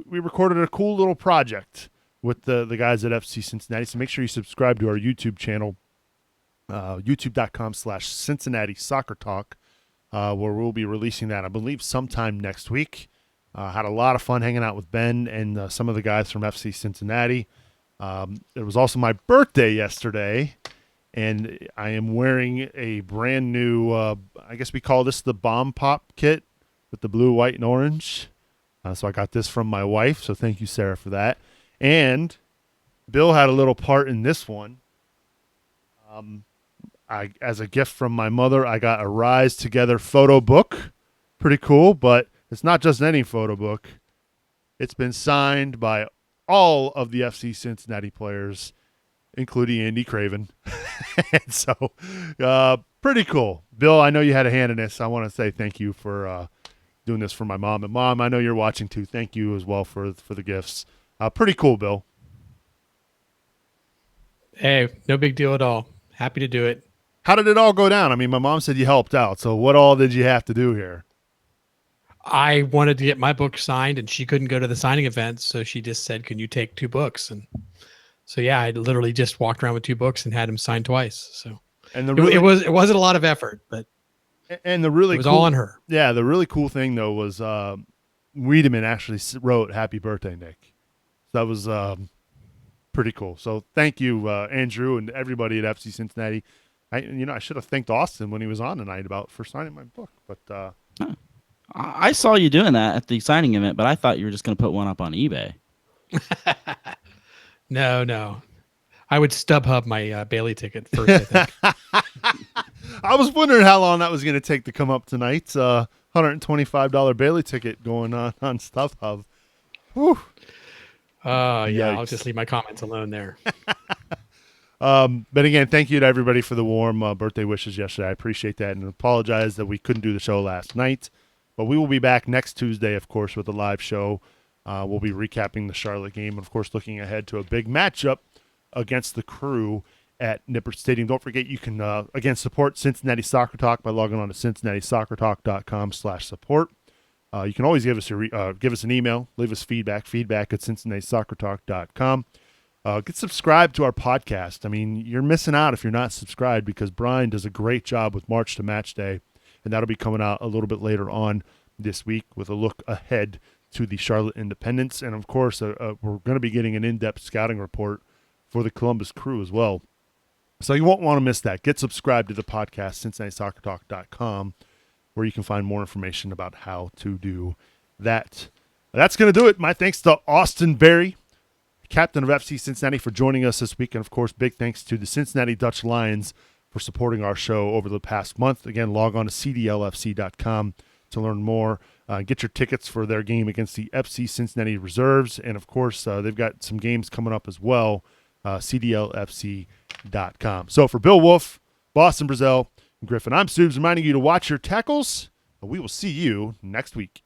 recorded a cool little project with the guys at FC Cincinnati. So make sure you subscribe to our YouTube channel, youtube.com/Cincinnati Soccer Talk, where we'll be releasing that, I believe, sometime next week. Had a lot of fun hanging out with Ben and some of the guys from FC Cincinnati. It was also my birthday yesterday, and I am wearing a brand new, I guess we call this the Bomb Pop kit with the blue, white, and orange. So I got this from my wife, so thank you, Sarah, for that. And Bill had a little part in this one. As a gift from my mother, I got a Rise Together photo book. Pretty cool, but it's not just any photo book. It's been signed by all of the FC Cincinnati players, including Andy Craven. And so, pretty cool. Bill, I know you had a hand in this. I want to say thank you for doing this for my mom. And Mom, I know you're watching too. Thank you as well for the gifts. Pretty cool, Bill. Hey, no big deal at all. Happy to do it. How did it all go down? I mean, my mom said you helped out. So what all did you have to do here? I wanted to get my book signed, and she couldn't go to the signing event, so she just said, "Can you take 2 books?" And so, yeah, I literally just walked around with 2 books and had them signed twice. So, and it wasn't a lot of effort, but and the really it was all on her. Yeah, the really cool thing though was Wiedemann actually wrote "Happy Birthday, Nick." So that was pretty cool. So thank you, Andrew, and everybody at FC Cincinnati. I should have thanked Austin when he was on tonight for signing my book, but. I saw you doing that at the signing event, but I thought you were just going to put one up on eBay. No. I would StubHub my Bailey ticket first, I think. I was wondering how long that was going to take to come up tonight. $125 Bailey ticket going on StubHub. Whew. Yeah, I'll just leave my comments alone there. But again, thank you to everybody for the warm birthday wishes yesterday. I appreciate that, and apologize that we couldn't do the show last night. But we will be back next Tuesday, of course, with a live show. We'll be recapping the Charlotte game, and of course, looking ahead to a big matchup against the Crew at Nippert Stadium. Don't forget, you can, again, support Cincinnati Soccer Talk by logging on to cincinnati-soccertalk.com/support. You can always give us an email, leave us feedback at cincinnati-soccertalk.com. Get subscribed to our podcast. I mean, you're missing out if you're not subscribed, because Brian does a great job with March to Match Day, and that'll be coming out a little bit later on this week with a look ahead to the Charlotte Independence. And, of course, we're going to be getting an in-depth scouting report for the Columbus Crew as well. So you won't want to miss that. Get subscribed to the podcast, cincinnati-soccertalk.com, where you can find more information about how to do that. That's going to do it. My thanks to Austin Berry, captain of FC Cincinnati, for joining us this week. And, of course, big thanks to the Cincinnati Dutch Lions for supporting our show over the past month. Again, log on to cdlfc.com to learn more. Get your tickets for their game against the FC Cincinnati Reserves. And, of course, they've got some games coming up as well, cdlfc.com. So for Bill Wolf, Boston Brazil, and Griffin, I'm Subes, reminding you to watch your tackles. We will see you next week.